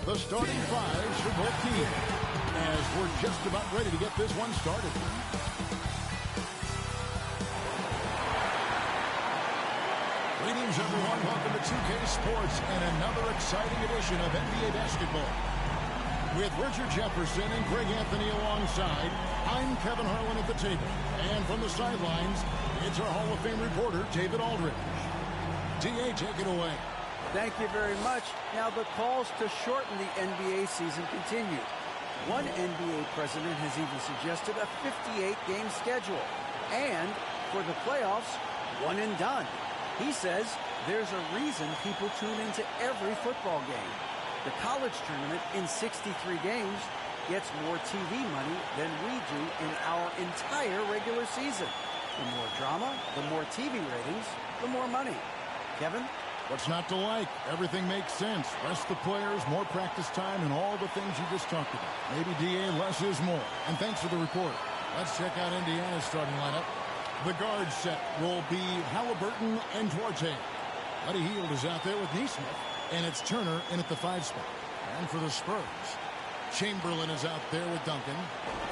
the starting fives for both teams, as we're just about ready to get this one started. Greetings, everyone. Welcome to 2K Sports and another exciting edition of NBA basketball. With Richard Jefferson and Greg Anthony alongside, I'm Kevin Harlan at the table. And from the sidelines, it's our Hall of Fame reporter, David Aldridge. D.A., take it away. Thank you very much. Now the calls to shorten the NBA season continue. One NBA president has even suggested a 58-game schedule. And for the playoffs, one and done. He says there's a reason people tune into every football game. The college tournament in 63 games gets more TV money than we do in our entire regular season. The more drama, the more TV ratings, the more money. Kevin? What's not to like? Everything makes sense. Rest the players, more practice time, and all the things you just talked about. Maybe, D.A., less is more. And thanks for the report. Let's check out Indiana's starting lineup. The guard set will be Halliburton and Duarte. Buddy Hield is out there with Nesmith, and it's Turner in at the 5 spot. And for the Spurs, Chamberlain is out there with Duncan,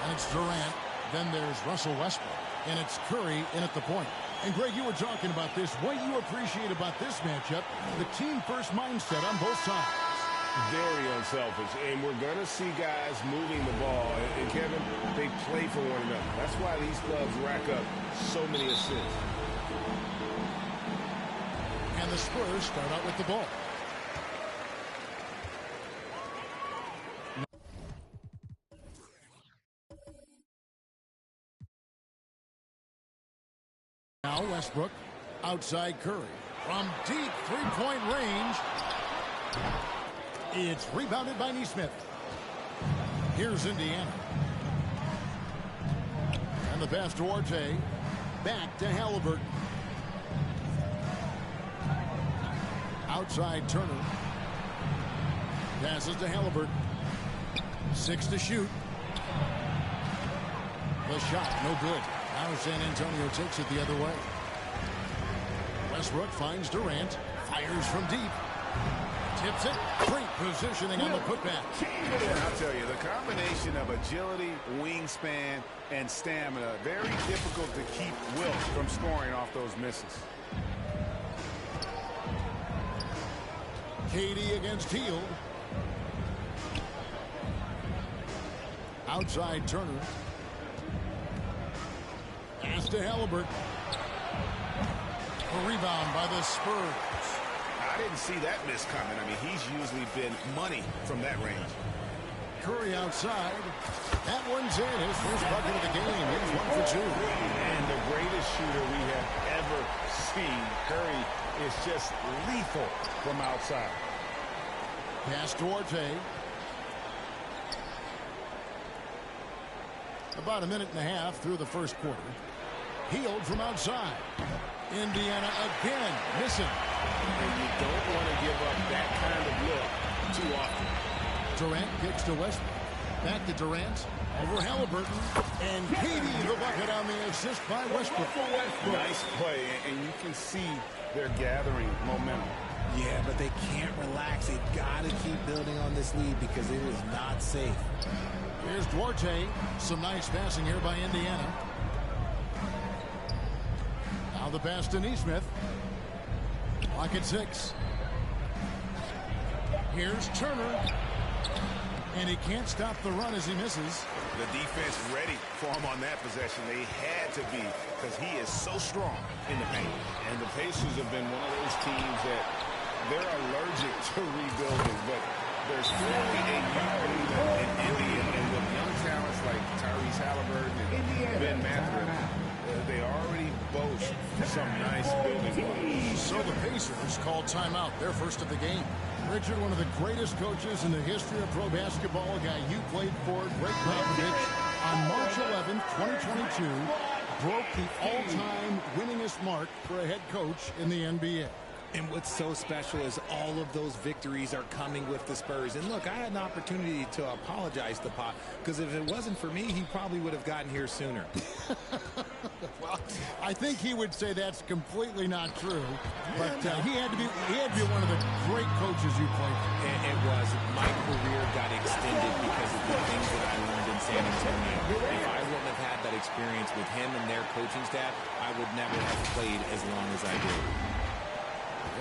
and it's Durant. Then there's Russell Westbrook, and it's Curry in at the point. And Greg, you were talking about this. What you appreciate about this matchup, the team-first mindset on both sides. Very unselfish, and we're going to see guys moving the ball. And Kevin, they play for one another. That's why these clubs rack up so many assists. And the Spurs start out with the ball. Now Westbrook, outside Curry. From deep three-point range. It's rebounded by Nesmith. Here's Indiana. And the pass to Duarte. Back to Halliburton. Outside Turner. Passes to Halliburton. 6 to shoot. The shot, no good. Now San Antonio takes it the other way. Westbrook finds Durant. Fires from deep. Tips it. Great positioning on the putback. And I'll tell you, the combination of agility, wingspan, and stamina, very difficult to keep Wilt from scoring off those misses. KD against Hield. Outside Turner. Pass to Halliburton. A rebound by the Spurs. I didn't see that miss coming. I mean, he's usually been money from that range. Curry outside. That one's in. His first bucket of the game. He's 1 for 2. And the greatest shooter we have ever seen. Curry is just lethal from outside. Pass Duarte. About a minute and a half through the first quarter. Hield from outside. Indiana again missing. And you don't want to give up that kind of look too often. Durant kicks to Westbrook. Back to Durant. Over Halliburton. And KD the bucket on the assist by Westbrook. Nice play, and you can see they're gathering momentum. Yeah, but they can't relax. They've got to keep building on this lead because it is not safe. Here's Duarte. Some nice passing here by Indiana. Now the pass to Nesmith. Clock at 6. Here's Turner. And he can't stop the run as he misses. The defense ready for him on that possession. They had to be because he is so strong in the paint. And the Pacers have been one of those teams that they're allergic to rebuilding, but there's clearly a young leader in India, and with young talents like Tyrese Halliburton and Ben Mathurin, they already boast some nice building blocks. So the Pacers call timeout, their first of the game. Richard, one of the greatest coaches in the history of pro basketball, a guy you played for, Greg Popovich, on March 11th, 2022, broke the all-time winningest mark for a head coach in the NBA. And what's so special is all of those victories are coming with the Spurs. And look, I had an opportunity to apologize to Pop, because if it wasn't for me, he probably would have gotten here sooner. Well, I think he would say that's completely not true. But he had to be one of the great coaches you played for. And it was. My career experience with him and their coaching staff, I would never have played as long as I did.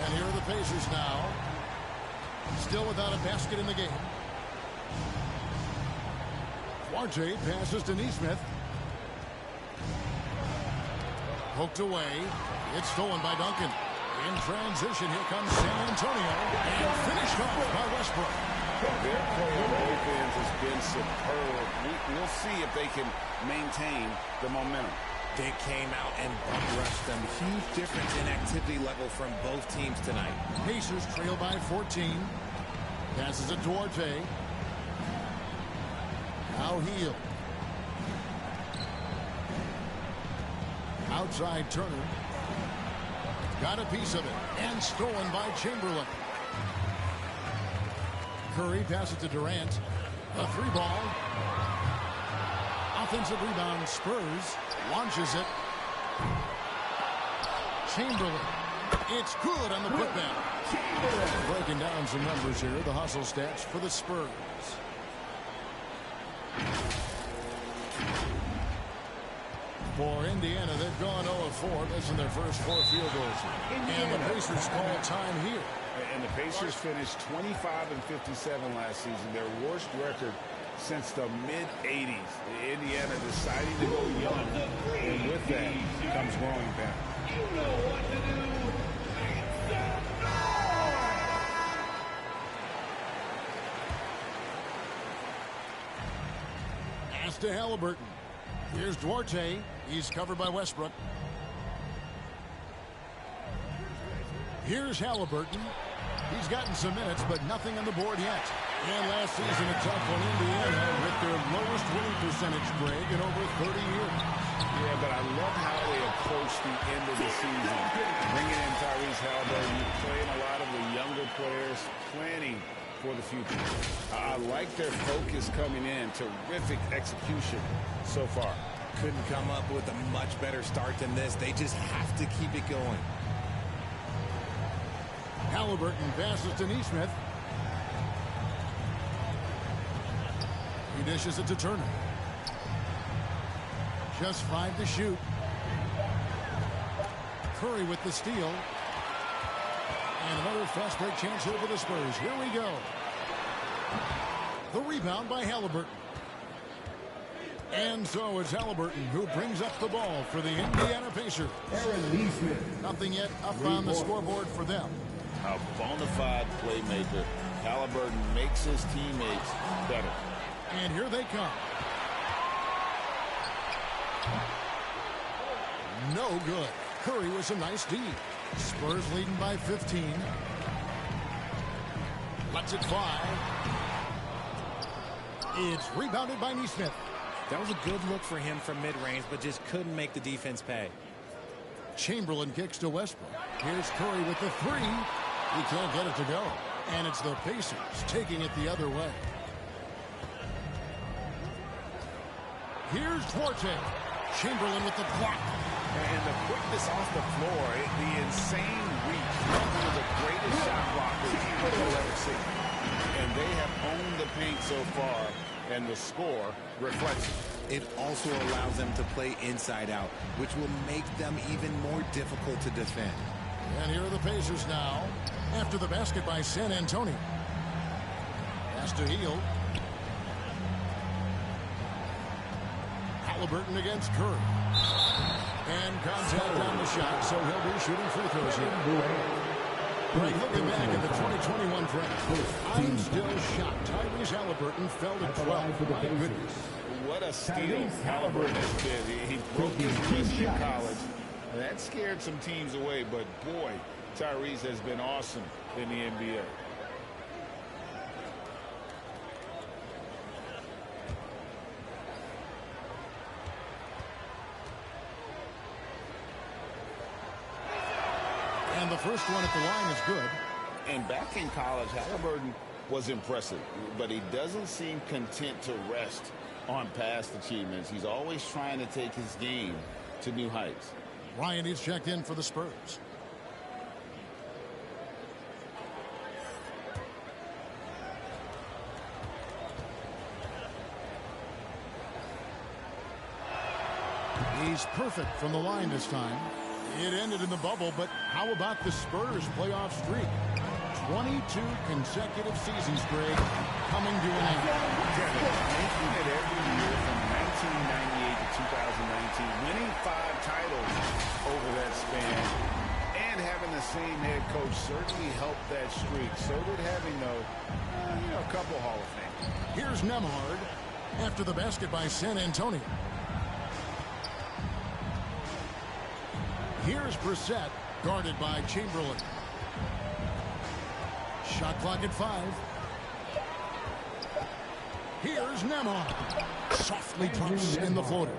And here are the Pacers now. Still without a basket in the game. Duarte passes to Nesmith. Poked away. It's stolen by Duncan. In transition, here comes San Antonio. And finished off by Westbrook. Their play on both ends has been superb. We'll see if they can maintain the momentum. They came out and bum rushed them. Huge difference in activity level from both teams tonight. Pacers trail by 14. Passes it to Duarte. Now Hield. Outside Turner. Got a piece of it. And stolen by Chamberlain. Curry passes to Durant. A three ball. Offensive rebound. Spurs. Launches it. Chamberlain. It's good on the putback. Breaking down some numbers here. The hustle stats for the Spurs. For Indiana, they've gone 0-4. That's in their first 4 field goals. And the Pacers call time here. And the Pacers finished 25-57 last season, their worst record since the mid-'80s. Indiana deciding to go young, and with that comes growing back. You know what to do. Pass to Halliburton. Here's Duarte. He's covered by Westbrook. Here's Halliburton. He's gotten some minutes, but nothing on the board yet. And last season, a tough on Indiana with their lowest winning percentage, Greg, in over 30 years. Yeah, but I love how they approach the end of the season. Bringing in Tyrese Halliburton, playing a lot of the younger players, planning for the future. I like their focus coming in. Terrific execution so far. Couldn't come up with a much better start than this. They just have to keep it going. Halliburton passes to Nesmith. He dishes it to Turner. Just 5 to shoot. Curry with the steal. And another fast break chance here for the Spurs. Here we go. The rebound by Halliburton. And so it's Halliburton who brings up the ball for the Indiana Pacers. Nothing yet up on the scoreboard for them. A bona fide playmaker. Halliburton makes his teammates better. And here they come. No good. Curry with a nice D. Spurs leading by 15. Lets it fly. It's rebounded by Nesmith. That was a good look for him from mid-range, but just couldn't make the defense pay. Chamberlain kicks to Westbrook. Here's Curry with the three. He can't get it to go. And it's the Pacers taking it the other way. Here's Duarte. Chamberlain with the block. And the quickness off the floor, the insane reach. One of the greatest shot blockers you'll ever see. And they have owned the paint so far, and the score reflects it. It also allows them to play inside out, which will make them even more difficult to defend. And here are the Pacers now, after the basket by San Antonio. Pass to Hield. Halliburton against Curry. And contact on the shot, so he'll be shooting free throws here. Right, looking back at the 2021 draft, I'm still shocked. Tyrese Halliburton fell to 12. My goodness. What a steal Halliburton has been. He broke his wrist in college. That scared some teams away, but boy, Tyrese has been awesome in the NBA. And the first one at the line is good. And back in college, Halliburton was impressive, but he doesn't seem content to rest on past achievements. He's always trying to take his game to new heights. Ryan is checked in for the Spurs. He's perfect from the line this time. It ended in the bubble, but how about the Spurs playoff streak? 22 consecutive seasons, Greg, coming to an end. Making it every year from 1998 to 2019, winning 5 titles over that span, and having the same head coach certainly helped that streak. So did having, a couple Hall of Fame. Here's Nembhard after the basket by San Antonio. Here's Brissett, guarded by Chamberlain. Shot clock at 5. Here's Nembhard. Softly pumps in the floater.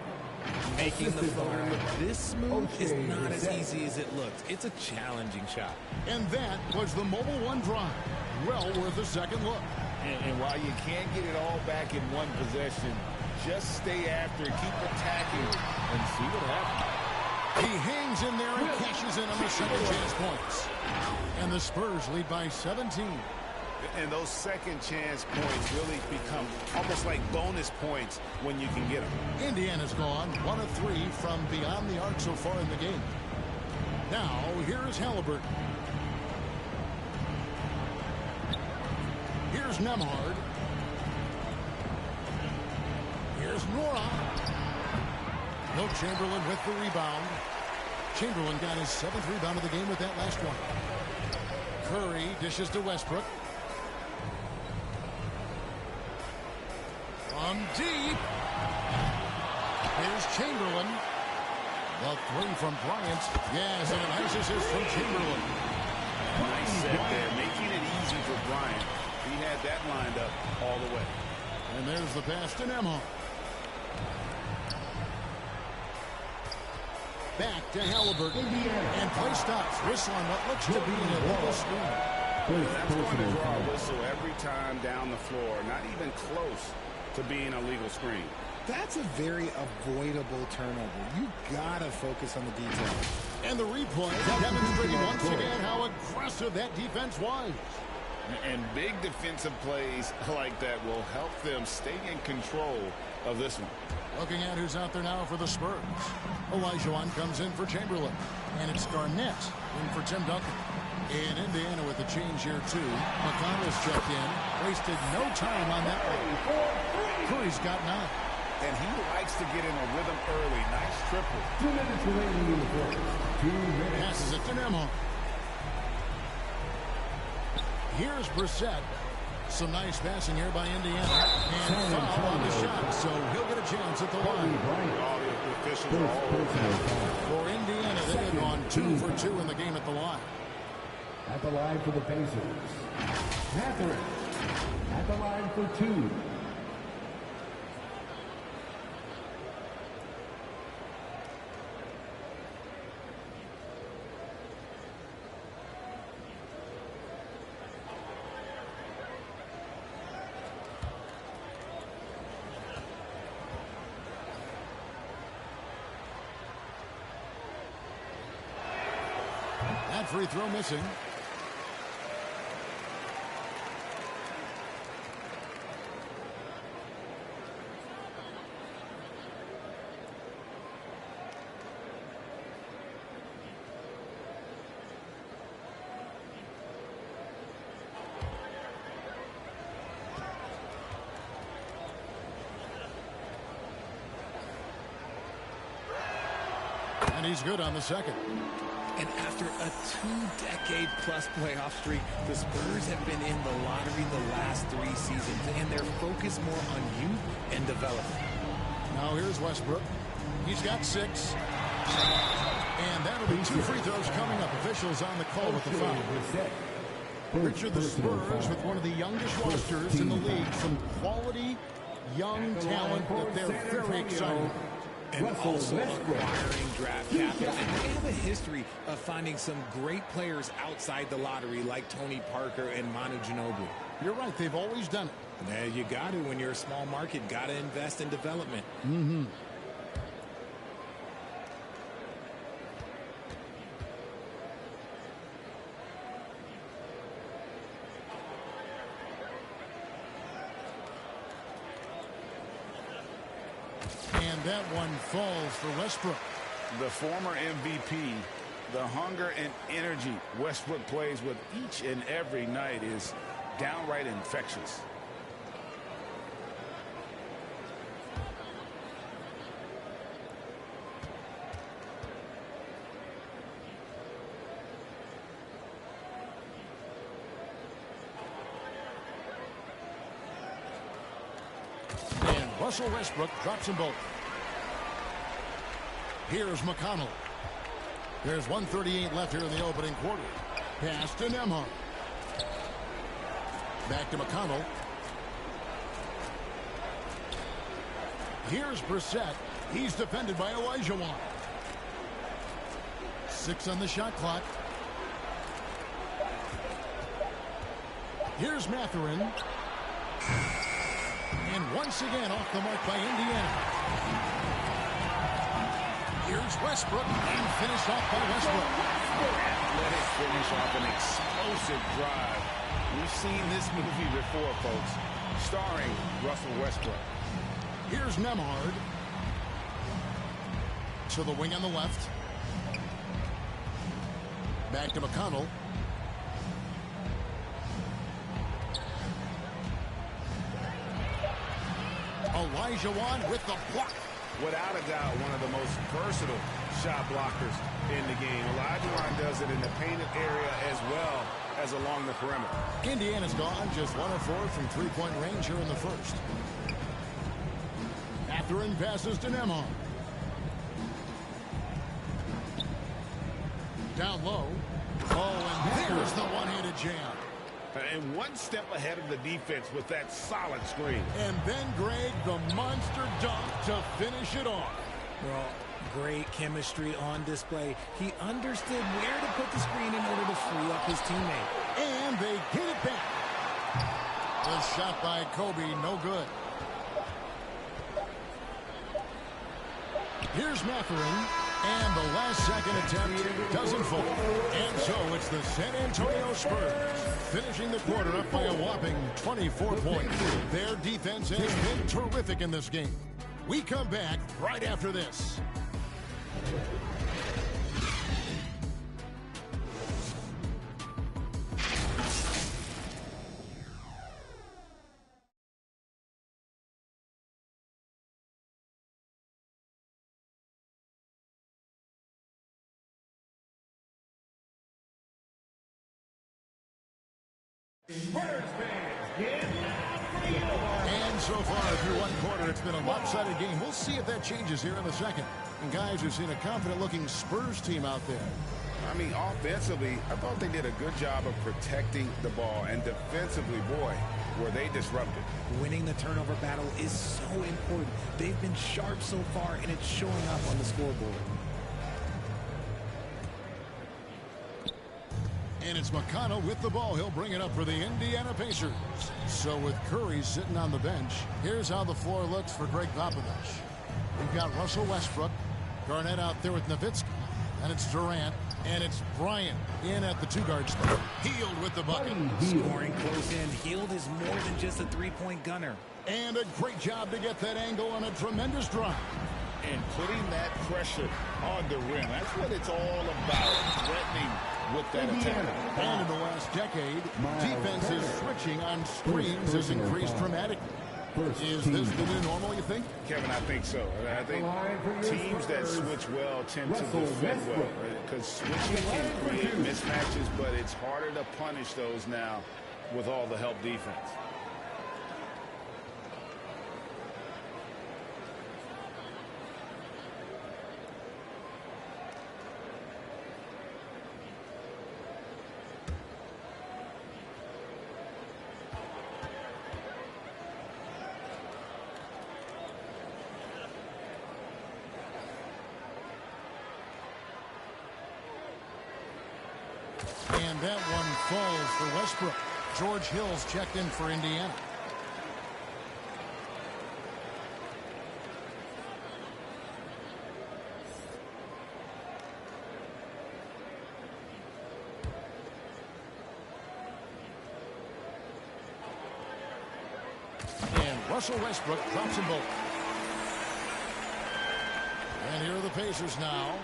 Making the floater look this smooth is not as easy as it looks. It's a challenging shot. And that was the Mobile One drive. Well worth a second look. And while you can't get it all back in one possession, just stay after it, keep attacking, and see what happens. He hangs in there and cashes in on the second chance points. And the Spurs lead by 17. And those second chance points really become almost like bonus points when you can get them. Indiana's gone 1 of 3 from beyond the arc so far in the game. Now, here's Halliburton. Here's Nembhard. Here's Nora. No Chamberlain with the rebound. Chamberlain got his 7th rebound of the game with that last one. Curry dishes to Westbrook. From deep. Here's Chamberlain. The 3 from Bryant. Yes, and a nice assist from Chamberlain. Nice set there, making it easy for Bryant. He had that lined up all the way. And there's the pass to Nembhard. Back to Halliburton. And play stops. Whistle on what looks to be an illegal screen. That's going to draw a whistle every time down the floor. Not even close to being a legal screen. That's a very avoidable turnover. You gotta focus on the details. And the replay demonstrating once again how aggressive that defense was. And big defensive plays like that will help them stay in control of this one. Looking at who's out there now for the Spurs. Olajuwon comes in for Chamberlain. And it's Garnett in for Tim Duncan. In Indiana with the change here, too. McConnell's checked in. Wasted no time on that one. Curry's got 9. And he likes to get in a rhythm early. Nice triple. 2 minutes remaining in the fourth. 2 minutes. Passes it to Nembhard. Here's Brissett. Some nice passing here by Indiana. And foul on the shot, so he'll get a chance at the line. All the officials are all over that. For Indiana, they have gone 2 for 2 in the game at the line. At the line for the Pacers, Mathurin. At the line for 2. That free throw missing. And he's good on the second. And after a 2-decade-plus playoff streak, the Spurs have been in the lottery the last 3 seasons, and they're focused more on youth and development. Now here's Westbrook. He's got 6. And that'll be 2 free throws coming up. Officials on the call with the foul. Richard, the Spurs with one of the youngest rosters in the league. Some quality young talent that they're very excited. And also acquiring draft capital. And they have a history of finding some great players outside the lottery like Tony Parker and Manu Ginobili. You're right. They've always done it. Yeah, you got to when you're a small market. Got to invest in development. Mm-hmm. And that one falls for Westbrook. The former MVP, the hunger and energy Westbrook plays with each and every night is downright infectious. And Russell Westbrook drops them both. Here's McConnell. There's 1:38 left here in the opening quarter. Pass to Nembhard. Back to McConnell. Here's Brissett. He's defended by Olajuwon. 6 on the shot clock. Here's Mathurin. And once again off the mark by Indiana. Here's Westbrook, and finished off by Westbrook. Athletic finish off an explosive drive. We've seen this movie before, folks, starring Russell Westbrook. Here's Nembhard. To the wing on the left. Back to McConnell. Olajuwon with the block. Without a doubt, one of the most versatile shot blockers in the game. Olajuwon does it in the painted area as well as along the perimeter. Indiana's gone just 1 of 4 from three-point range here in the first. Mathurin passes to Nembhard. Down low. Oh, and there's the one-handed jam. And one step ahead of the defense with that solid screen. And then, Greg, the monster dunk to finish it off. Well, great chemistry on display. He understood where to put the screen in order to free up his teammate. And they get it back. The shot by Kobe, no good. Here's Mathurin. And the last second attempt doesn't fall. And so it's the San Antonio Spurs finishing the quarter up by a whopping 24 points. Their defense has been terrific in this game. We come back right after this. And so far through one quarter, it's been a lopsided game. We'll see if that changes here in the second. And guys, we've seen a confident-looking Spurs team out there. I mean, offensively, I thought they did a good job of protecting the ball. And defensively, boy, were they disrupted. Winning the turnover battle is so important. They've been sharp so far, and it's showing up on the scoreboard. And it's McConnell with the ball. He'll bring it up for the Indiana Pacers. So with Curry sitting on the bench, here's how the floor looks for Greg Popovich. We've got Russell Westbrook, Garnett out there with Nowitzki, and it's Durant, and it's Bryant in at the two-guard spot. Hield with the bucket. Scoring close in. Hield is more than just a three-point gunner. And a great job to get that angle on a tremendous drive. And putting that pressure on the rim. That's what it's all about, threatening with that attack. And in the last decade, defenses switching on screens has increased dramatically. Is this the new normal, you think? Kevin, I think so. I think teams that switch well tend to defend well. Because switching can create mismatches, but it's harder to punish those now with all the help defense. And that one falls for Westbrook. George Hill's checked in for Indiana. And Russell Westbrook drops them both. And here are the Pacers now.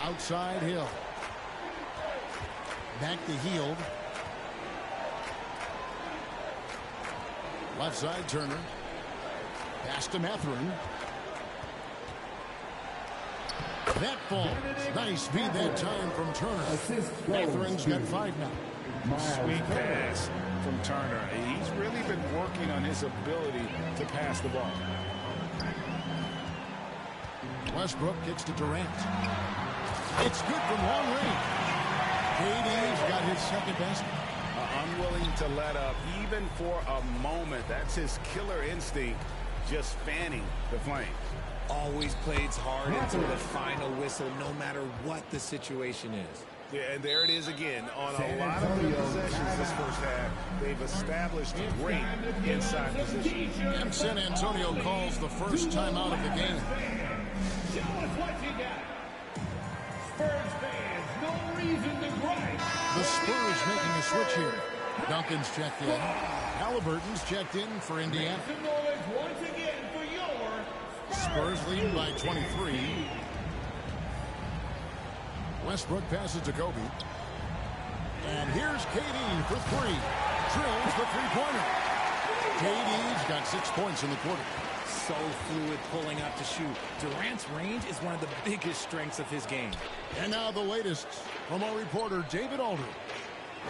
Outside Hill. Back to Hield. Left side Turner. Pass to Mathurin. That falls. Nice speed that time from Turner. Mathurin's got 5 now. Sweet pass from Turner. He's really been working on his ability to pass the ball. Westbrook kicks to Durant. It's good from long range. KD's got his second basket. Unwilling to let up even for a moment. That's his killer instinct, just fanning the flames. Always plays hard until the final whistle, no matter what the situation is. Yeah, and there it is again. On a lot of the possessions this first half, they've established great inside position. And San Antonio calls the first time out of the game. Show us what you got. Spurs fans, no reason to gripe. The Spurs making a switch here. Duncan's checked in. Halliburton's checked in for Indiana. Make some noise once again for your Spurs lead by 23. Westbrook passes to Kobe. And here's KD for 3. Drills the three-pointer. KD's got 6 points in the quarter. So fluid pulling up to shoot. Durant's range is one of the biggest strengths of his game. And now the latest from our reporter, David Aldridge.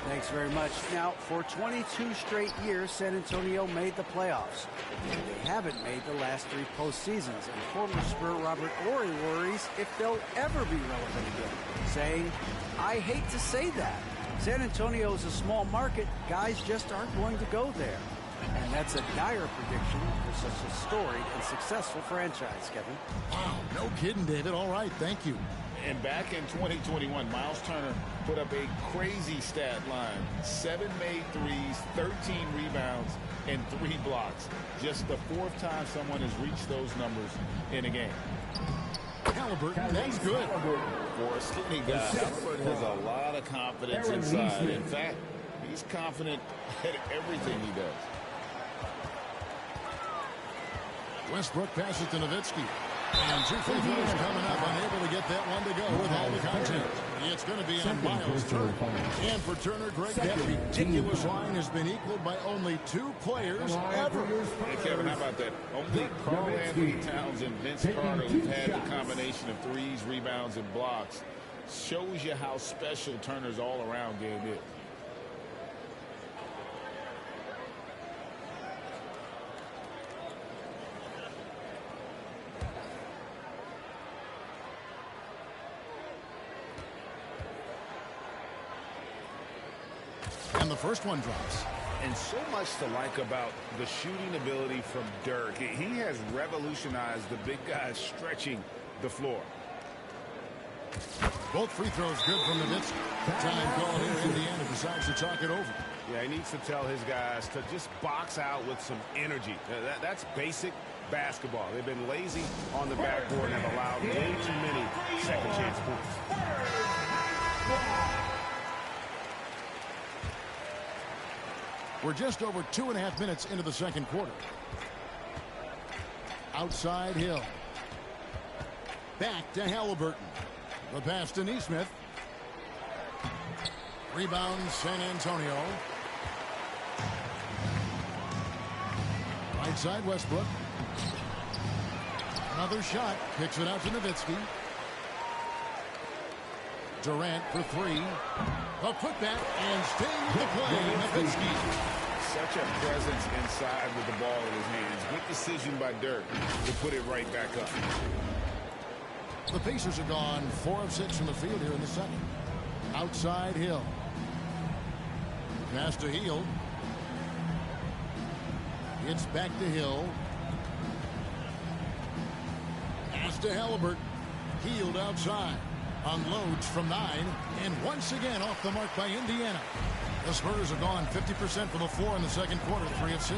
Thanks very much. Now, for 22 straight years, San Antonio made the playoffs. They haven't made the last 3 postseasons, and former Spur Robert Horry worries if they'll ever be relevant again, saying, I hate to say that. San Antonio is a small market. Guys just aren't going to go there. And that's a dire prediction for such a storied and successful franchise, Kevin. Wow, no kidding, David. All right, thank you. And back in 2021, Miles Turner put up a crazy stat line. 7 made threes, 13 rebounds, and 3 blocks. Just the 4th time someone has reached those numbers in a game. Halliburton, that's good. For a skinny guy, Halliburton has a lot of confidence inside. In fact, he's confident at everything he does. Westbrook passes to Nowitzki. And 2 free throws coming up, unable to get that one to go with all the content. It's going to be on Miles Turner. And for Turner, Greg, that ridiculous line has been equaled by only 2 players ever. Hey, Kevin, how about that? Only Karl Anthony Towns and Vince Carter who've had the combination of threes, rebounds, and blocks. Shows you how special Turner's all-around game is. And the first one drops. And so much to like about the shooting ability from Dirk. He has revolutionized the big guys stretching the floor. Both free throws good from Nowitzki. Time call here. Indiana decides to talk it over. Yeah, he needs to tell his guys to just box out with some energy. That's basic basketball. They've been lazy on the backboard and have allowed way too many second chance points. We're just over 2.5 minutes into the second quarter. Outside Hill. Back to Halliburton. The pass to Nesmith. Rebound San Antonio. Right side Westbrook. Another shot. Kicks it out to Nowitzki. Durant for 3. A putback and staying with the play. Nowitzki. Such a presence inside with the ball in his hands. Good decision by Dirk to put it right back up. The Pacers are gone 4 of 6 from the field here in the second. Outside Hill. Pass to Hield. It's back to Hill. Pass to Halliburton. Hield outside. Unloads from 9. And once again off the mark by Indiana. The Spurs have gone 50% from the floor in the second quarter, 3 of 6.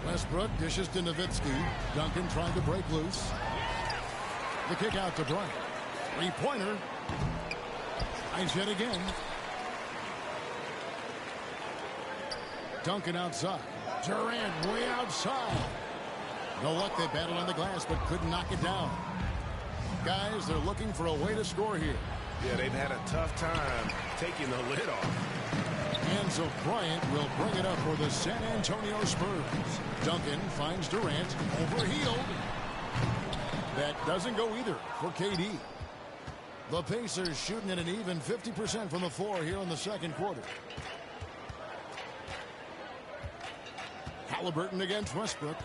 Westbrook dishes to Nowitzki. Duncan trying to break loose. The kick out to Bryant. 3-pointer. Tries yet again. Duncan outside. Durant way outside. No luck, they battled on the glass, but couldn't knock it down. Guys, they're looking for a way to score here. Yeah, they've had a tough time taking the lid off. And so Bryant will bring it up for the San Antonio Spurs. Duncan finds Durant, overhealed. That doesn't go either for KD. The Pacers shooting at an even 50% from the floor here in the second quarter. Halliburton against Westbrook.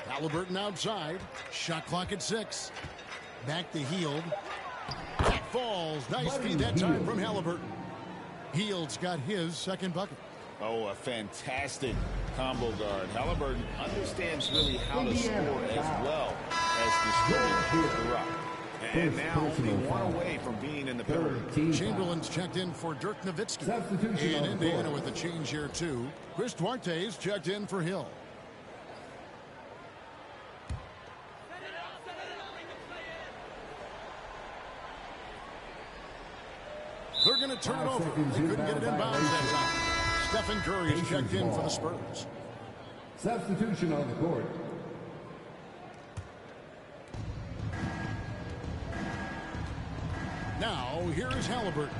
Halliburton outside. Shot clock at 6. Back to Hield. That falls. Nice feed that time from Halliburton. Hield's got his second bucket. Oh, a fantastic combo guard. Halliburton understands really how to score as well as distribute the rock. And now only one away from being in the penalty. Chamberlain's checked in for Dirk Nowitzki. And Indiana with a change here too. Chris Duarte's checked in for Hill. They're going to turn it over. They couldn't get it in bounds that time. Stephen Curry is checked in for the Spurs. Substitution on the court. Now, here is Halliburton.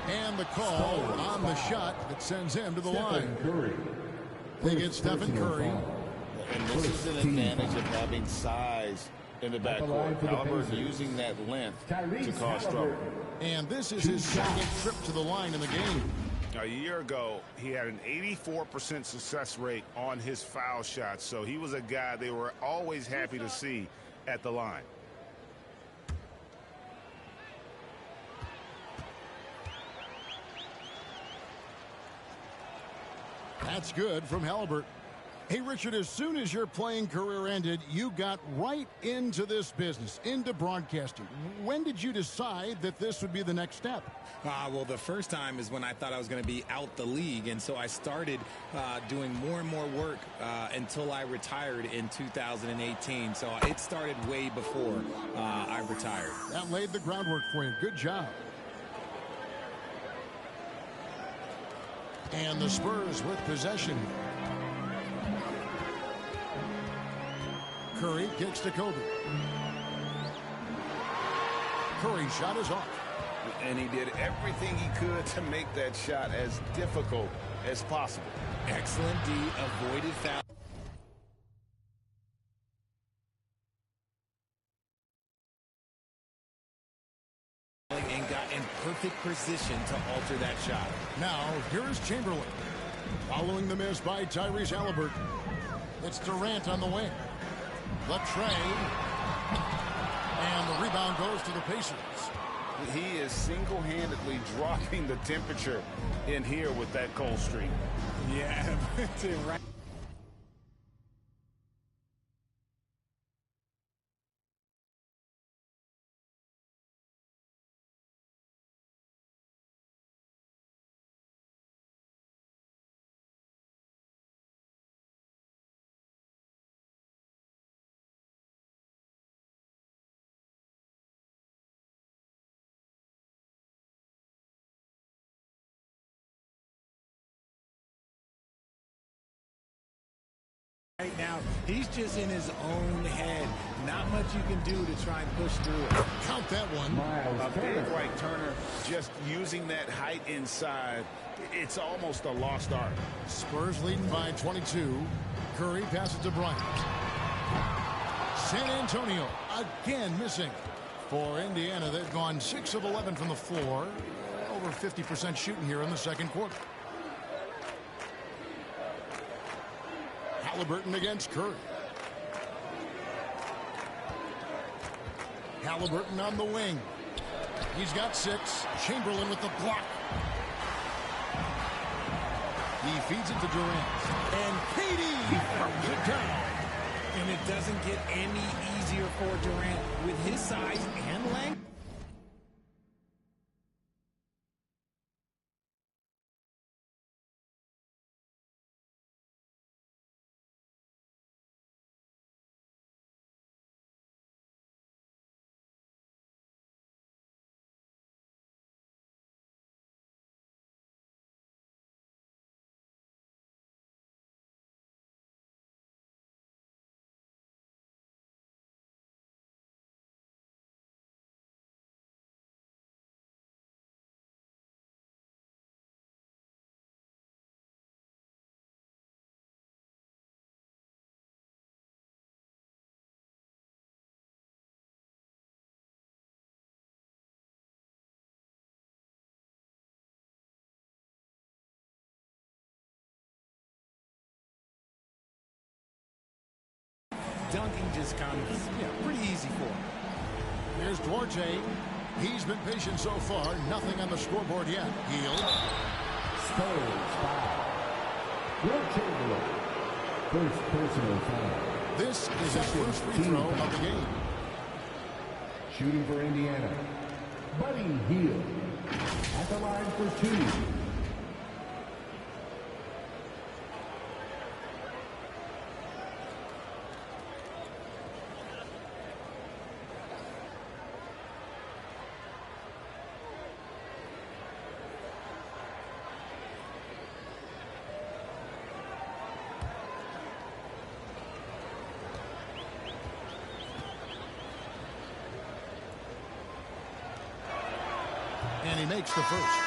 And the call on the shot that sends him to the line. They get Stephen Curry. And this is an advantage of having size in the backcourt. Halliburton using that length to cause trouble. And this is his second trip to the line in the game. A year ago, he had an 84% success rate on his foul shots, so he was a guy they were always happy to see at the line. That's good from Halliburton. Hey, Richard, as soon as your playing career ended, you got right into this business, into broadcasting. When did you decide that this would be the next step? Well, the first time is when I thought I was going to be out the league, and so I started doing more and more work until I retired in 2018. So it started way before I retired. That laid the groundwork for you. Good job. And the Spurs with possession. Curry kicks to Kobe. Curry's shot is off. And he did everything he could to make that shot as difficult as possible. Excellent D, avoided foul. And got in perfect position to alter that shot. Now, here's Chamberlain. Following the miss by Tyrese Halliburton. It's Durant on the wing. The tray. And the rebound goes to the Pacers. He is single-handedly dropping the temperature in here with that cold streak. Yeah, right. Right now, he's just in his own head. Not much you can do to try and push through it. Count that one. A big like Turner just using that height inside. It's almost a lost art. Spurs leading by 22. Curry passes to Bryant. San Antonio again missing. For Indiana, they've gone 6 of 11 from the floor. Over 50% shooting here in the second quarter. Halliburton against Curry. Halliburton on the wing. He's got 6. Chamberlain with the block. He feeds it to Durant. And KD throws it down. And it doesn't get any easier for Durant with his size and length. dunking just comes pretty easy for him. Here's Duarte. He's been patient so far. Nothing on the scoreboard yet. Hield. Spurs foul. Will Chamberlain. First personal foul. This is his first free throw of the game. Shooting for Indiana. Buddy Hield. At the line for 2. And he makes the first.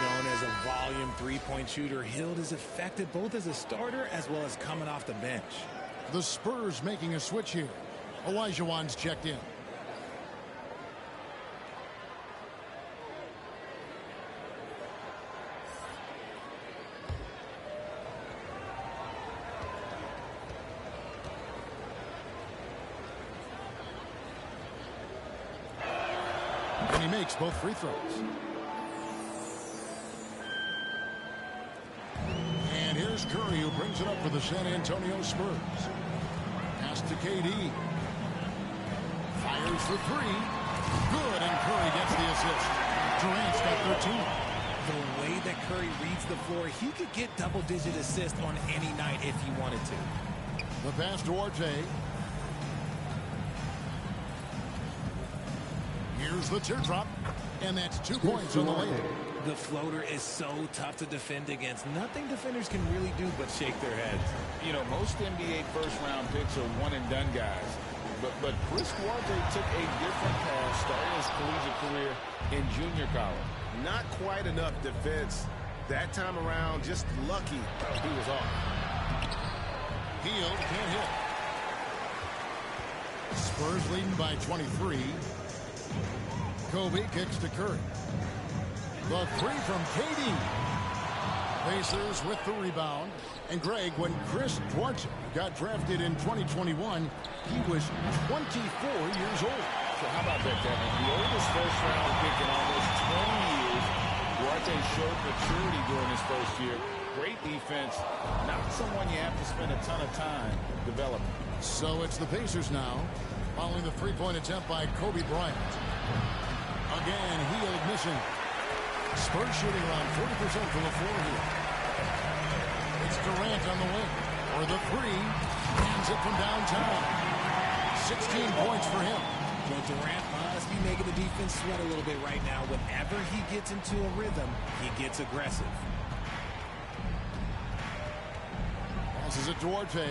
Known as a volume three-point shooter, Hield is effective both as a starter as well as coming off the bench. The Spurs making a switch here. Olajuwon's checked in. And he makes both free throws. And here's Curry, who brings it up for the San Antonio Spurs. Pass to KD. Fires for 3. Good, and Curry gets the assist. Durant's got 13. The way that Curry reads the floor, he could get double-digit assists on any night if he wanted to. The pass to Duarte. Here's the teardrop, and that's 2 points on the way. The floater is so tough to defend against. Nothing defenders can really do but shake their heads. You know, most NBA first-round picks are one-and-done guys. But Chris Duarte took a different path starting his collegiate career in junior college. Not quite enough defense that time around. Just lucky he was off. Hield can't hit. Spurs leading by 23. Kobe kicks to Curry. The 3 from KD. Pacers with the rebound. And Greg, when Chris Duarte got drafted in 2021, he was 24 years old. So how about that, Kevin? The oldest first-round pick in almost 20 years. Duarte showed maturity during his first year. Great defense. Not someone you have to spend a ton of time developing. So it's the Pacers now, following the three-point attempt by Kobe Bryant. Again, Hield missing. Spurs shooting around 40% from the floor here. It's Durant on the wing. Or the 3. Hands it from downtown. 16 points for him. Well, Durant must be making the defense sweat a little bit right now. Whenever he gets into a rhythm, he gets aggressive. Passes it Duarte.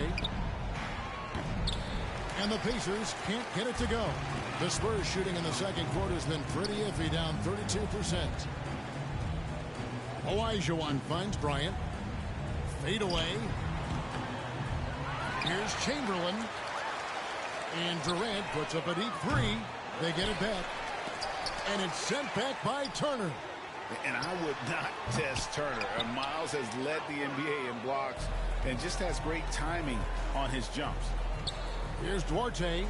And the Pacers can't get it to go. The Spurs shooting in the second quarter has been pretty iffy, down 32%. Olajuwon finds Bryant. Fade away. Here's Chamberlain. And Durant puts up a deep 3. They get it back. And it's sent back by Turner. And I would not test Turner. Miles has led the NBA in blocks and just has great timing on his jumps. Here's Duarte.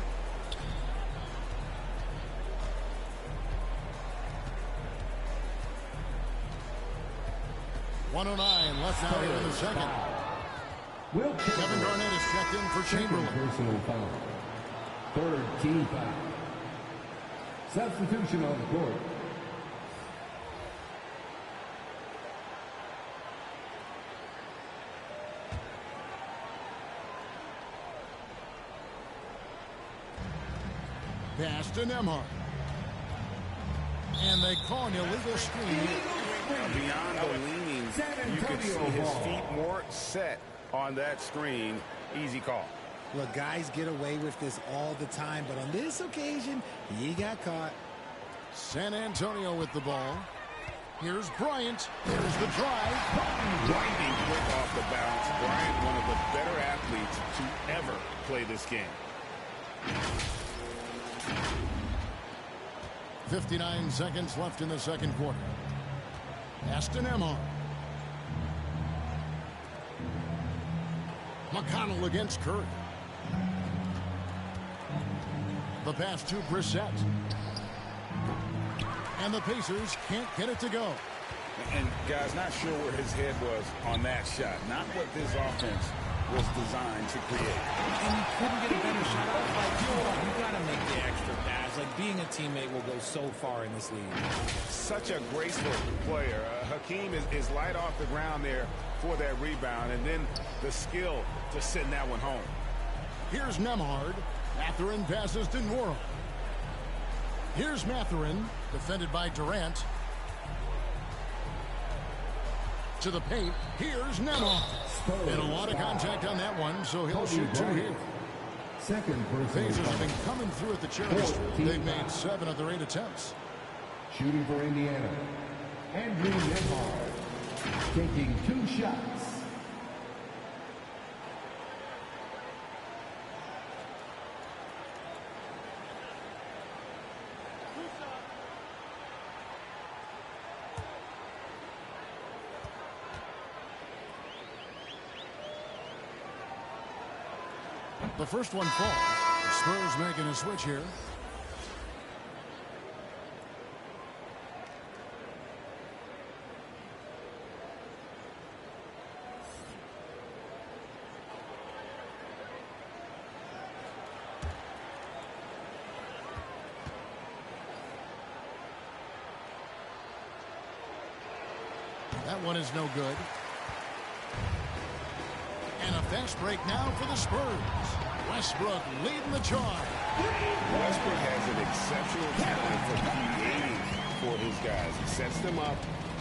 .109 left now here in the second. Kevin Garnett is checked in for Chamberlain. Personal foul. Third team foul. Substitution on the court. Pass to Nembhard. And they call an illegal screen here. Beyond the leaning, you can see his feet more set on that screen. Easy call. Look, guys get away with this all the time, but on this occasion, he got caught. San Antonio with the ball. Here's Bryant. Here's the drive. Grinding quick off the bounce. Bryant, one of the better athletes to ever play this game. 59 seconds left in the second quarter. Aston Nembhard. McConnell against Curry. The pass to Brissett. And the Pacers can't get it to go. And, guys, not sure where his head was on that shot. Not what this offense was designed to create. And you couldn't get a better shot off. Like, you got to make the extra pass. Like, being a teammate will go so far in this league. Such a graceful player. Hakeem is light off the ground there for that rebound. And then the skill to send that one home. Here's Nembhard. Mathurin passes to Nwora. Here's Mathurin, defended by Durant. To the paint. Here's Nembhard. And a lot of contact on that one, so he'll shoot 2 here. Second Pacers personal have been coming through at the charity stripe. They've made 7 of their 8 attempts. shooting for Indiana. Andrew Nembhard taking 2 shots. The first one falls. The Spurs making a switch here. That one is no good. And a fast break now for the Spurs. Westbrook leading the charge. Westbrook has an exceptional talent for creating for his guys. He sets them up,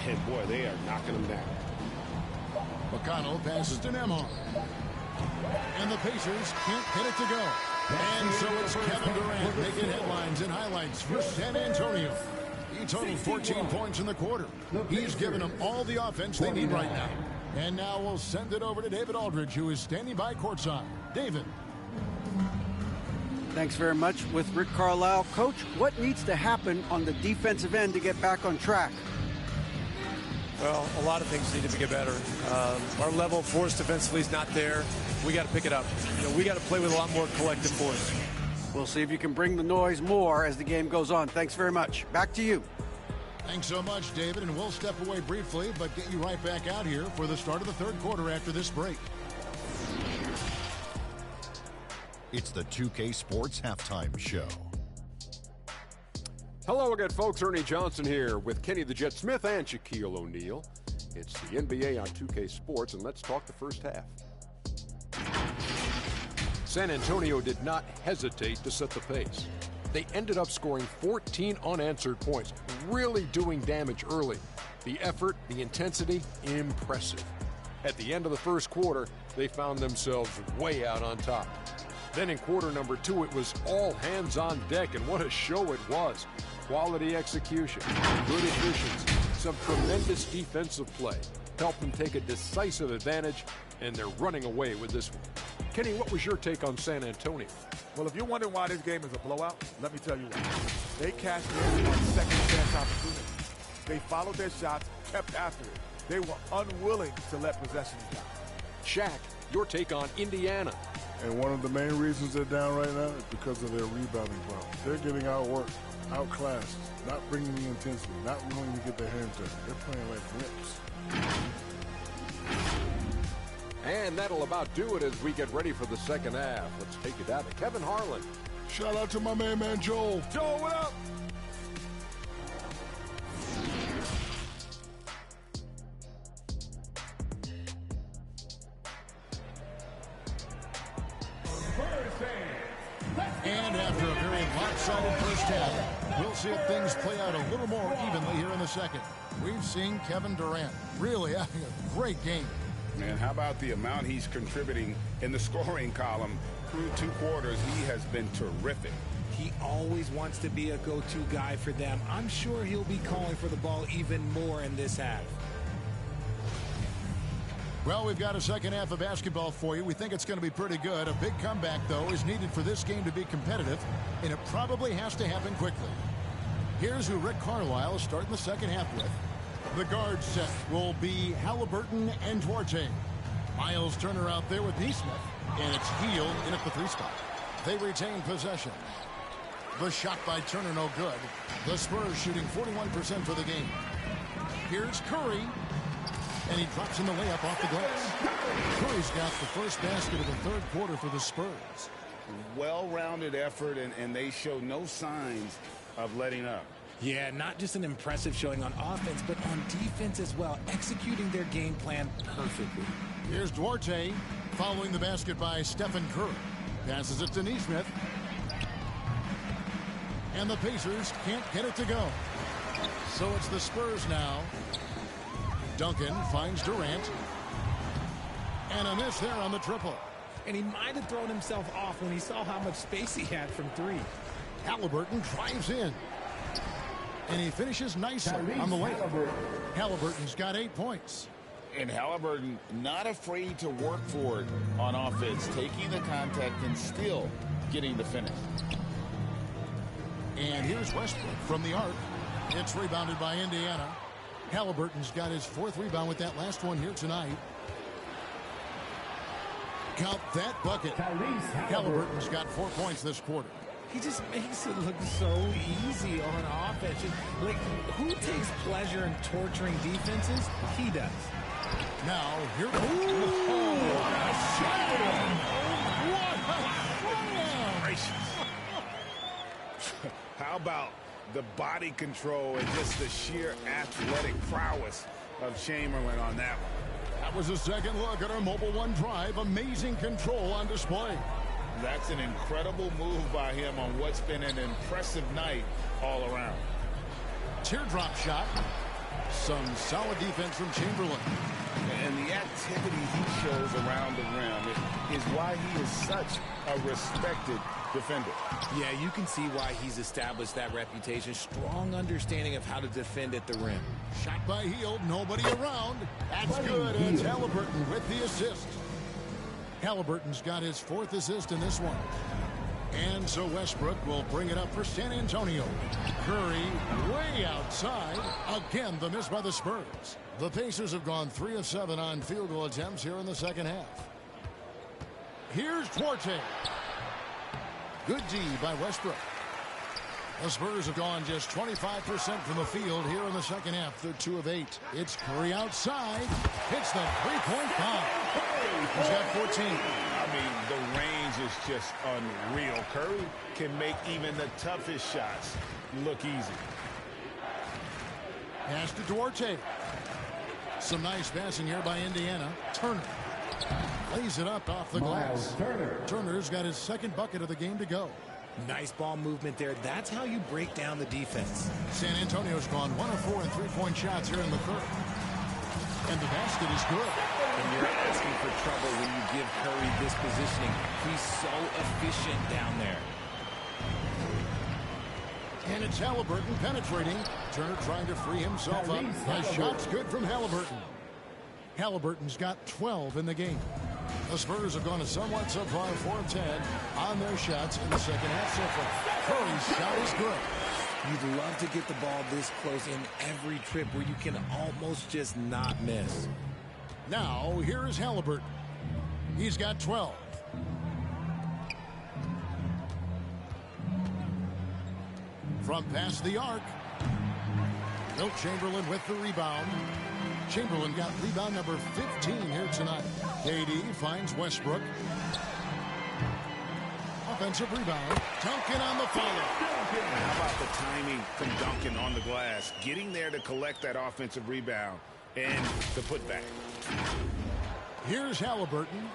and boy, they are knocking them down. McConnell passes to Nembhard. And the Pacers can't get it to go. And so it's Kevin Durant making headlines and highlights for San Antonio. He totaled 14 points in the quarter. He's given them all the offense they need right now. And now we'll send it over to David Aldridge, who is standing by courtside. David. Thanks very much with Rick Carlisle. Coach, what needs to happen on the defensive end to get back on track? Well, a lot of things need to get better. Our level of force defensively is not there. We got to pick it up. We got to play with a lot more collective force. We'll see if you can bring the noise more as the game goes on. Thanks very much. Back to you. Thanks so much, David, and we'll step away briefly, but get you right back out here for the start of the third quarter after this break. It's the 2K Sports Halftime Show. Hello again, folks. Ernie Johnson here with Kenny the Jet Smith and Shaquille O'Neal. It's the NBA on 2K Sports, and let's talk the first half. San Antonio did not hesitate to set the pace. They ended up scoring 14 unanswered points, really doing damage early. The effort, the intensity, impressive. At the end of the first quarter, they found themselves way out on top. Then in quarter number 2, it was all hands on deck, and what a show it was. Quality execution, good efficiency, some tremendous defensive play. Helped them take a decisive advantage, and they're running away with this one. Kenny, what was your take on San Antonio? Well, if you're wondering why this game is a blowout, let me tell you why. They cashed in on second chance opportunities. They followed their shots, kept after it. They were unwilling to let possessions down. Shaq, your take on Indiana. And one of the main reasons they're down right now is because of their rebounding problem. They're getting outworked, outclassed, not bringing the intensity, not willing to get their hands dirty. They're playing like wimps. And that'll about do it as we get ready for the second half. Let's take it out to Kevin Harlan. Shout out to my man Joel. Joel, what up? And after a very lopsided first half, we'll see if things play out a little more evenly here in the second. We've seen Kevin Durant really having a great game. Man, how about the amount he's contributing in the scoring column through 2 quarters? He has been terrific. He always wants to be a go-to guy for them. I'm sure he'll be calling for the ball even more in this half. Well, we've got a second half of basketball for you. We think it's going to be pretty good. A big comeback, though, is needed for this game to be competitive, and it probably has to happen quickly. Here's who Rick Carlisle is starting the second half with. The guard set will be Halliburton and Duarte. Miles Turner out there with Nesmith, and it's Hield in at the 3 spot. They retain possession. The shot by Turner no good. The Spurs shooting 41% for the game. Here's Curry. And he drops in the layup off the glass. Curry's got the first basket of the third quarter for the Spurs. Well-rounded effort, and they show no signs of letting up. Yeah, not just an impressive showing on offense, but on defense as well, executing their game plan perfectly. Here's Duarte following the basket by Stephen Curry. Passes it to Nesmith. And the Pacers can't get it to go. So it's the Spurs now. Duncan finds Durant. And a miss there on the triple. And he might have thrown himself off when he saw how much space he had from three. Halliburton drives in. And he finishes nicely on the layup. Halliburton's got 8 points. And Halliburton not afraid to work for it on offense, taking the contact and still getting the finish. And here's Westbrook from the arc. It's rebounded by Indiana. Halliburton's got his 4th rebound with that last one here tonight. Count that bucket. Halliburton's got 4 points this quarter. He just makes it look so easy on offense. Like, who takes pleasure in torturing defenses? He does. Now, here what a shot! What a shot! How about the body control and just the sheer athletic prowess of Chamberlain on that one? That was a second look at our Mobile One drive. Amazing control on display. That's an incredible move by him on what's been an impressive night all around. Teardrop shot. Some solid defense from Chamberlain. And the activity he shows around the rim is why he is such a respected defender. Yeah, you can see why he's established that reputation. Strong understanding of how to defend at the rim. Shot by Hield, nobody around. That's good, and it's Halliburton with the assist. Halliburton's got his 4th assist in this one. And so Westbrook will bring it up for San Antonio. Curry way outside. Again, the miss by the Spurs. The Pacers have gone 3 of 7 on field goal attempts here in the second half. Here's Duarte. Good D by Westbrook. The Spurs have gone just 25% from the field here in the second half. They're 2 of 8. It's Curry outside. Hits the three-point bomb. He's got 14. I mean, the range is just unreal. Curry can make even the toughest shots look easy. Pass to Duarte. Some nice passing here by Indiana. Turner lays it up off the glass. Turner's got his 2nd bucket of the game to go. Nice ball movement there. That's how you break down the defense. San Antonio's gone 1 of 4 in three-point shots here in the third. And the basket is good. And you're asking for trouble when you give Curry this positioning. He's so efficient down there. And it's Halliburton penetrating. Turner trying to free himself up. The shot's good from Halliburton. Halliburton's got 12 in the game. The Spurs have gone a somewhat subpar 4 of 10 on their shots in the second half so far. Curry's shot is good. You'd love to get the ball this close in every trip where you can almost just not miss. Now, here is Halliburton. He's got 12. From past the arc. Wilt Chamberlain with the rebound. Chamberlain got rebound number 15 here tonight. KD finds Westbrook. Offensive rebound. Duncan on the follow. How about the timing from Duncan on the glass? Getting there to collect that offensive rebound and the putback. Here's Halliburton.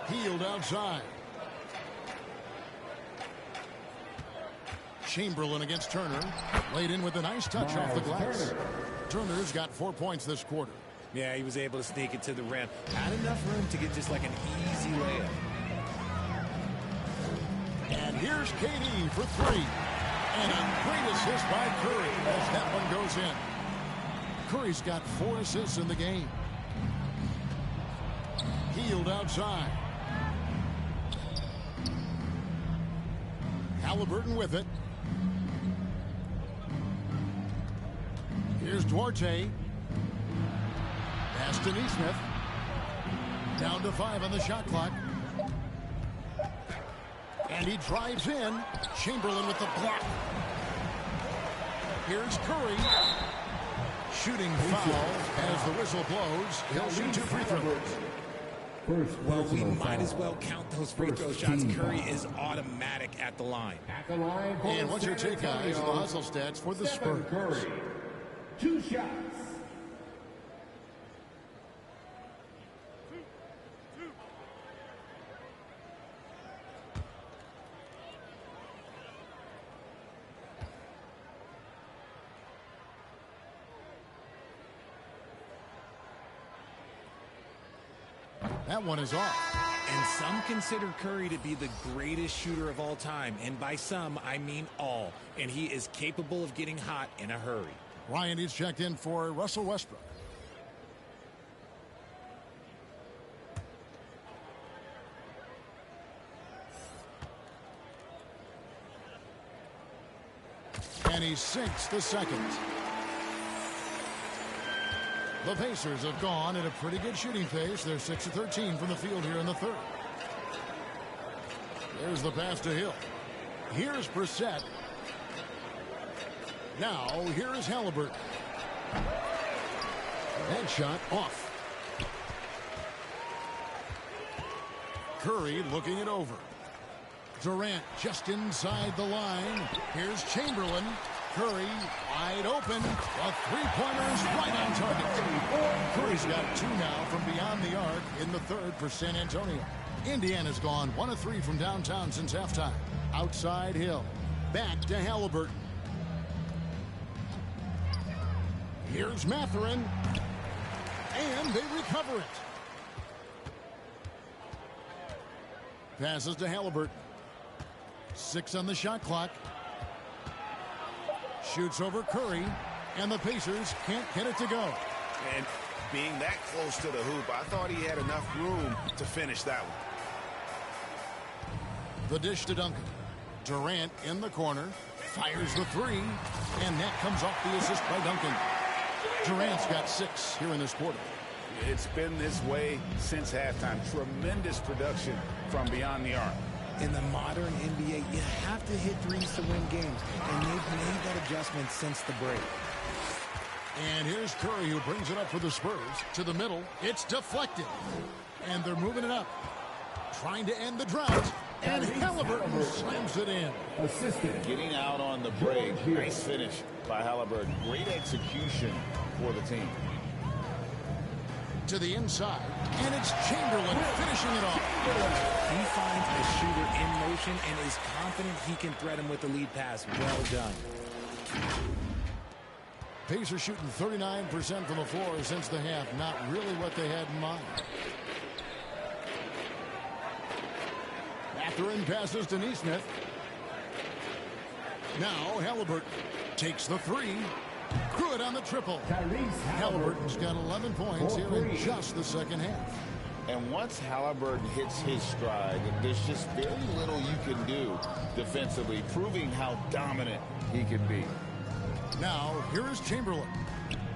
Hield outside. Chamberlain against Turner. Laid in with a nice touch off the glass. Turner's got 4 points this quarter. Yeah, he was able to sneak it to the rim. Had enough room to get just like an easy layup. And here's KD for 3. And a great assist by Curry as that one goes in. Curry's got 4 assists in the game. Hield outside. Halliburton with it. Here's Duarte. Pass to Nesmith. Down to 5 on the shot clock. And he drives in. Chamberlain with the block. Here's Curry. Shooting foul as the whistle blows. He'll shoot 2 free throws. Well, we might as well count those free throw shots. Curry is automatic at the line. And what's your take, guys, on the hustle stats for the Spurs? Curry, 2 shots. That one is off. And some consider Curry to be the greatest shooter of all time. And by some, I mean all. And he is capable of getting hot in a hurry. Ryan is checked in for Russell Westbrook. And he sinks the second. The Pacers have gone at a pretty good shooting pace. They're 6 of 13 from the field here in the third. There's the pass to Hill. Here's Brissett. Now, here is Halliburton. That shot off. Curry looking it over. Durant just inside the line. Here's Chamberlain. Curry wide open. A three-pointer is right on target. Curry's got 2 now from beyond the arc in the third for San Antonio. Indiana's gone 1 of 3 from downtown since halftime. Outside Hill. Back to Halliburton. Here's Mathurin. And they recover it. Passes to Halliburton. 6 on the shot clock. Shoots over Curry, and the Pacers can't get it to go. And being that close to the hoop, I thought he had enough room to finish that one. The dish to Duncan. Durant in the corner, fires the 3, and that comes off the assist by Duncan. Durant's got 6 here in this quarter. It's been this way since halftime. Tremendous production from beyond the arc. In the modern NBA, you have to hit threes to win games, and they've made that adjustment since the break. And here's Curry, who brings it up for the Spurs. To the middle, it's deflected. And they're moving it up. Trying to end the drought. And Halliburton slams it in. Getting out on the break. Nice finish by Halliburton. Great execution for the team. To the inside, and it's Chamberlain finishing it off. He finds a shooter in motion and is confident he can thread him with the lead pass. Well done. Pacers shooting 39% from the floor since the half. Not really what they had in mind. Mathurin passes to Nesmith. Now Halliburton takes the 3. Good on the triple. Halliburton's got 11 points here in just the second half. And once Halliburton hits his stride, there's just very little you can do defensively, proving how dominant he can be. Now, here is Chamberlain.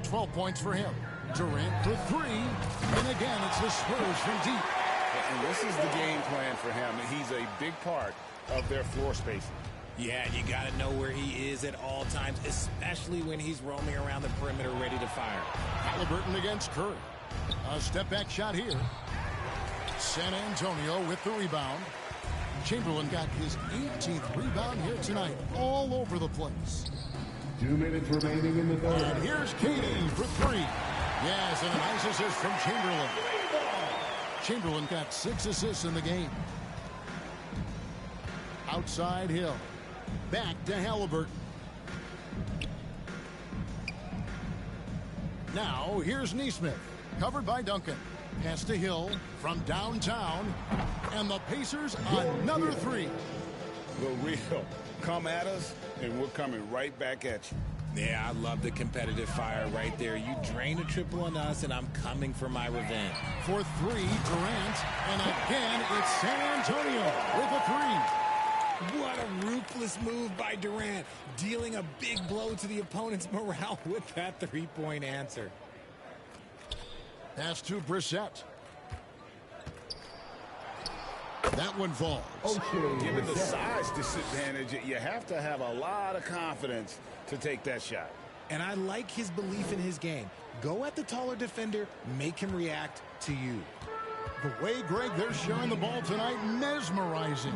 12 points for him. Durant for 3. And again, it's the Spurs from deep. And this is the game plan for him. He's a big part of their floor spacing. Yeah, you got to know where he is at all times, especially when he's roaming around the perimeter ready to fire. Halliburton against Curry. A step-back shot here. San Antonio with the rebound. Chamberlain got his 18th rebound here tonight, all over the place. 2 minutes remaining in the third. And here's KD for 3. Yes, and a nice assist from Chamberlain. Chamberlain got 6 assists in the game. Outside Hill. Back to Halliburton. Now, here's Nesmith. Covered by Duncan. Pass to Hill from downtown. And the Pacers, another 3. The real. Come at us, and we're coming right back at you. Yeah, I love the competitive fire right there. You drain a triple on us, and I'm coming for my revenge. For 3, Durant. And again, it's San Antonio with a 3. What a ruthless move by Durant, dealing a big blow to the opponent's morale with that three-point answer. Pass to Brissett. That one falls. Given the size disadvantage, you have to have a lot of confidence to take that shot. And I like his belief in his game. Go at the taller defender, make him react to you. The way, Greg, they're sharing the ball tonight, mesmerizing.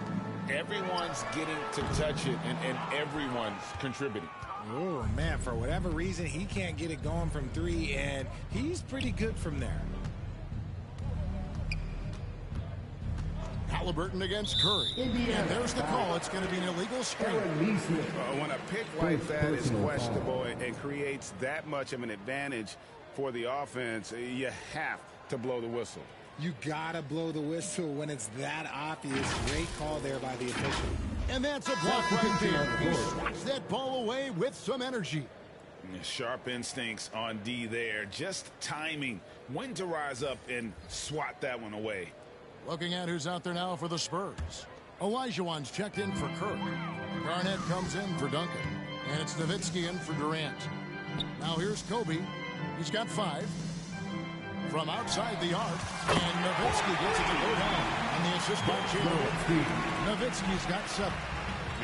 Everyone's getting to touch it, and everyone's contributing. Oh, man, for whatever reason, he can't get it going from 3, and he's pretty good from there. Halliburton against Curry. And there's the call. It's going to be an illegal screen. When a pick like that is questionable and creates that much of an advantage for the offense, you have to blow the whistle. You got to blow the whistle when it's that obvious. Great call there by the official. And that's a block right there. He swats that ball away with some energy. Sharp instincts on D there. Just timing when to rise up and swat that one away. Looking at who's out there now for the Spurs. Olajuwon's checked in for Kirk. Garnett comes in for Duncan. And it's Nowitzki in for Durant. Now here's Kobe. He's got 5. From outside the arc. And Nowitzki gets it to go down. And the assist by Chamberlain. Nowitzki's got 7.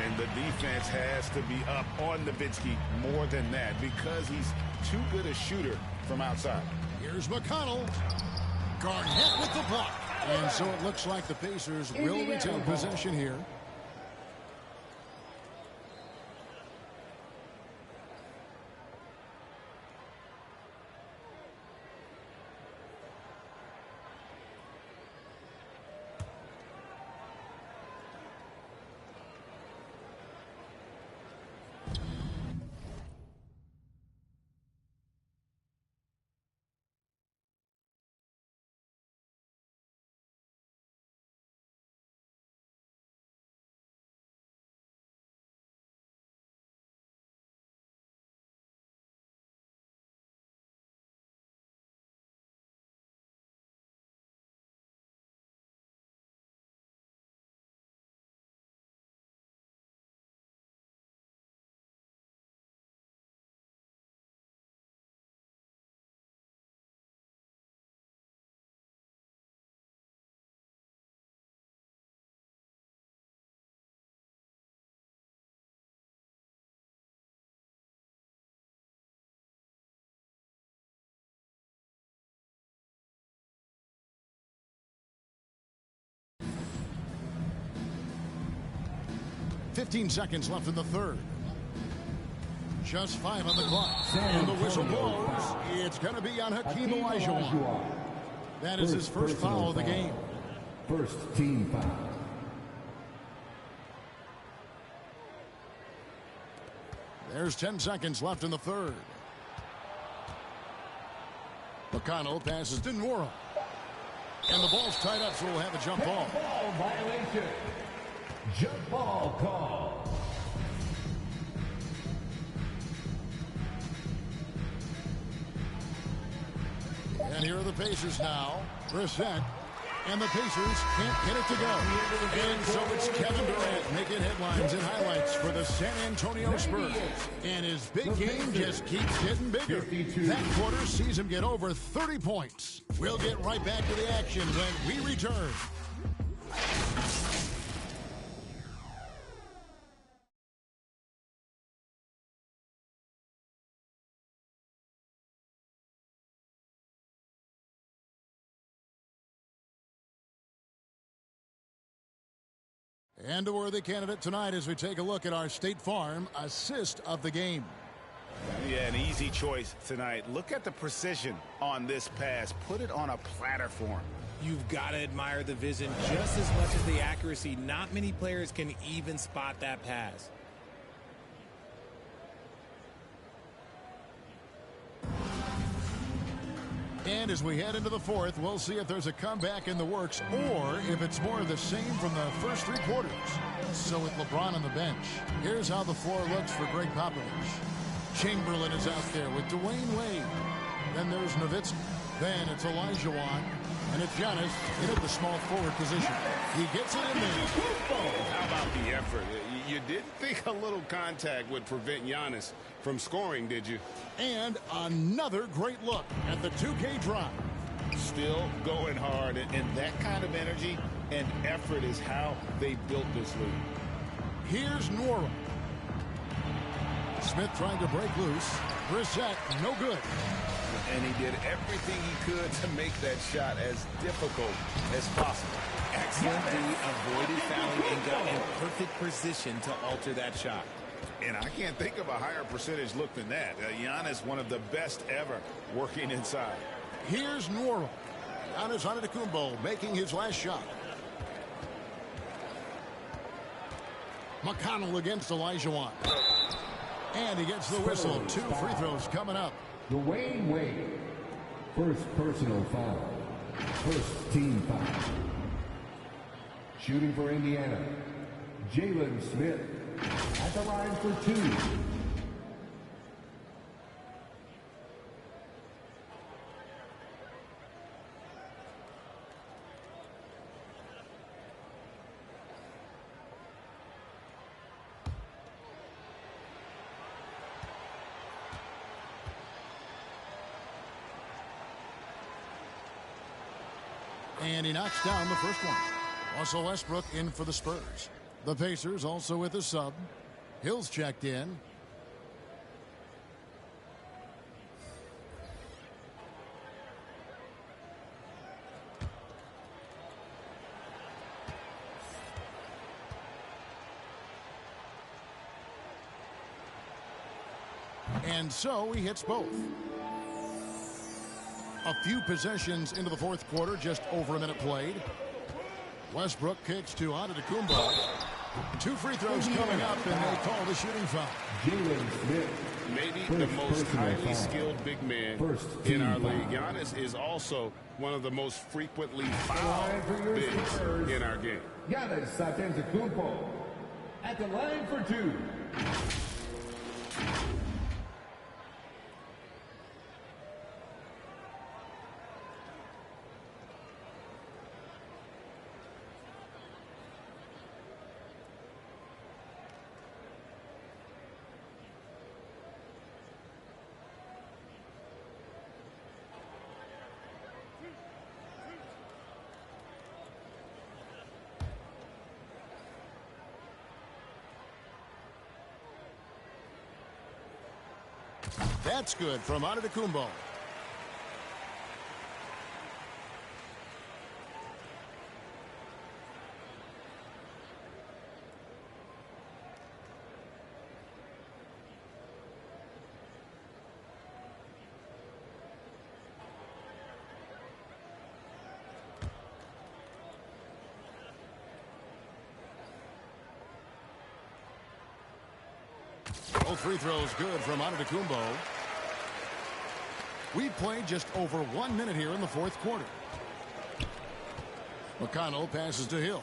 And the defense has to be up on Nowitzki more than that because he's too good a shooter from outside. Here's McConnell. Garnett with the block. And so it looks like the Pacers will retain possession here. .15 seconds left in the third. Just 5 on the clock. And the whistle blows. It's going to be on Hakeem Olajuwon. That is his first foul of the game. First team foul. There's 10 seconds left in the third. McConnell passes to Nwora. And the ball's tied up, so we'll have a jump ball. Ball violation. Jump ball call. And here are the Pacers now. Brissett. And the Pacers can't get it to go. And so it's Kevin Durant making headlines and highlights for the San Antonio Spurs. And his big game just keeps getting bigger. That quarter sees him get over 30 points. We'll get right back to the action when we return. And a worthy candidate tonight as we take a look at our State Farm assist of the game. Yeah, an easy choice tonight. Look at the precision on this pass. Put it on a platter for him. You've got to admire the vision just as much as the accuracy. Not many players can even spot that pass. And as we head into the fourth, we'll see if there's a comeback in the works or if it's more of the same from the first 3 quarters. So with LeBron on the bench, here's how the floor looks for Greg Popovich. Chamberlain is out there with Dwayne Wade. Then there's Nowitzki. Then it's Olajuwon. And it's Giannis in at the small forward position. He gets it in there. How about the effort? You didn't think a little contact would prevent Giannis from scoring, did you? And another great look at the 2K drop. still going hard, and that kind of energy and effort is how they built this league. Here's Nora. Smith trying to break loose. Brissett, no good. And he did everything he could to make that shot as difficult as possible. Excellent D, avoided fouling and got in perfect position to alter that shot. And I can't think of a higher percentage look than that. Giannis, one of the best ever working inside. Here's Nora. Giannis Antetokounmpo making his last shot. McConnell against Olajuwon. And he gets the whistle. 2 free throws coming up. Dwayne Wade. First personal foul. First team foul. Shooting for Indiana, Jalen Smith at the line for 2. And he knocks down the first one. Russell Westbrook in for the Spurs. The Pacers also with a sub. Hill's checked in. And so he hits both. A few possessions into the fourth quarter, just over a minute played. Westbrook kicks to Antetokounmpo. 2 free throws coming up, and they call the shooting foul. Jalen Smith. Maybe the most highly skilled big man in our league. Giannis is also one of the most frequently fouled bigs in our game. Giannis Antetokounmpo at the line for 2. That's good from Antetokounmpo. Both free throws good from Antetokounmpo. We've played just over 1 minute here in the fourth quarter. McConnell passes to Hill.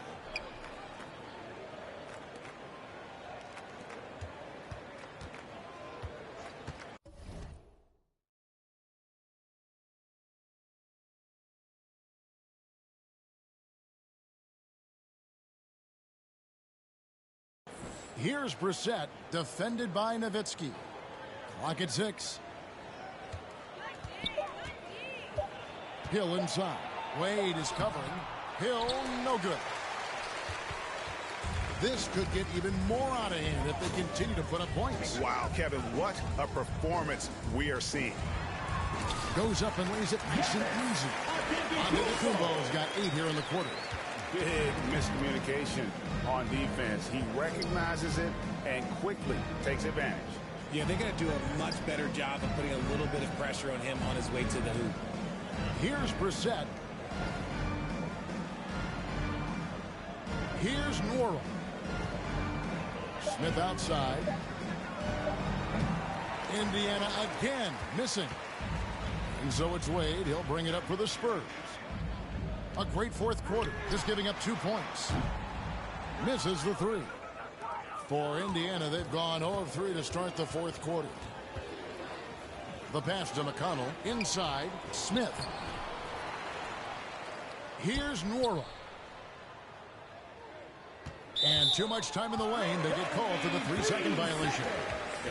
Here's Brissett, defended by Nowitzki. Clock at 6. Hill inside. Wade is covering. Hill, no good. This could get even more out of hand if they continue to put up points. Wow, Kevin, what a performance we are seeing. Goes up and lays it nice and easy. Antetokounmpo's got 8 here in the quarter. Big miscommunication on defense. He recognizes it and quickly takes advantage. Yeah, they're going to do a much better job of putting a little bit of pressure on him on his way to the hoop. Here's Brissett. Here's Nora. Smith outside. Indiana again missing. And so it's Wade. He'll bring it up for the Spurs. A great fourth quarter, just giving up 2 points. Misses the 3. For Indiana, they've gone 0 of 3 to start the fourth quarter. The pass to McConnell. Inside, Smith. Here's Nora. And too much time in the lane. They get called for the 3-second violation.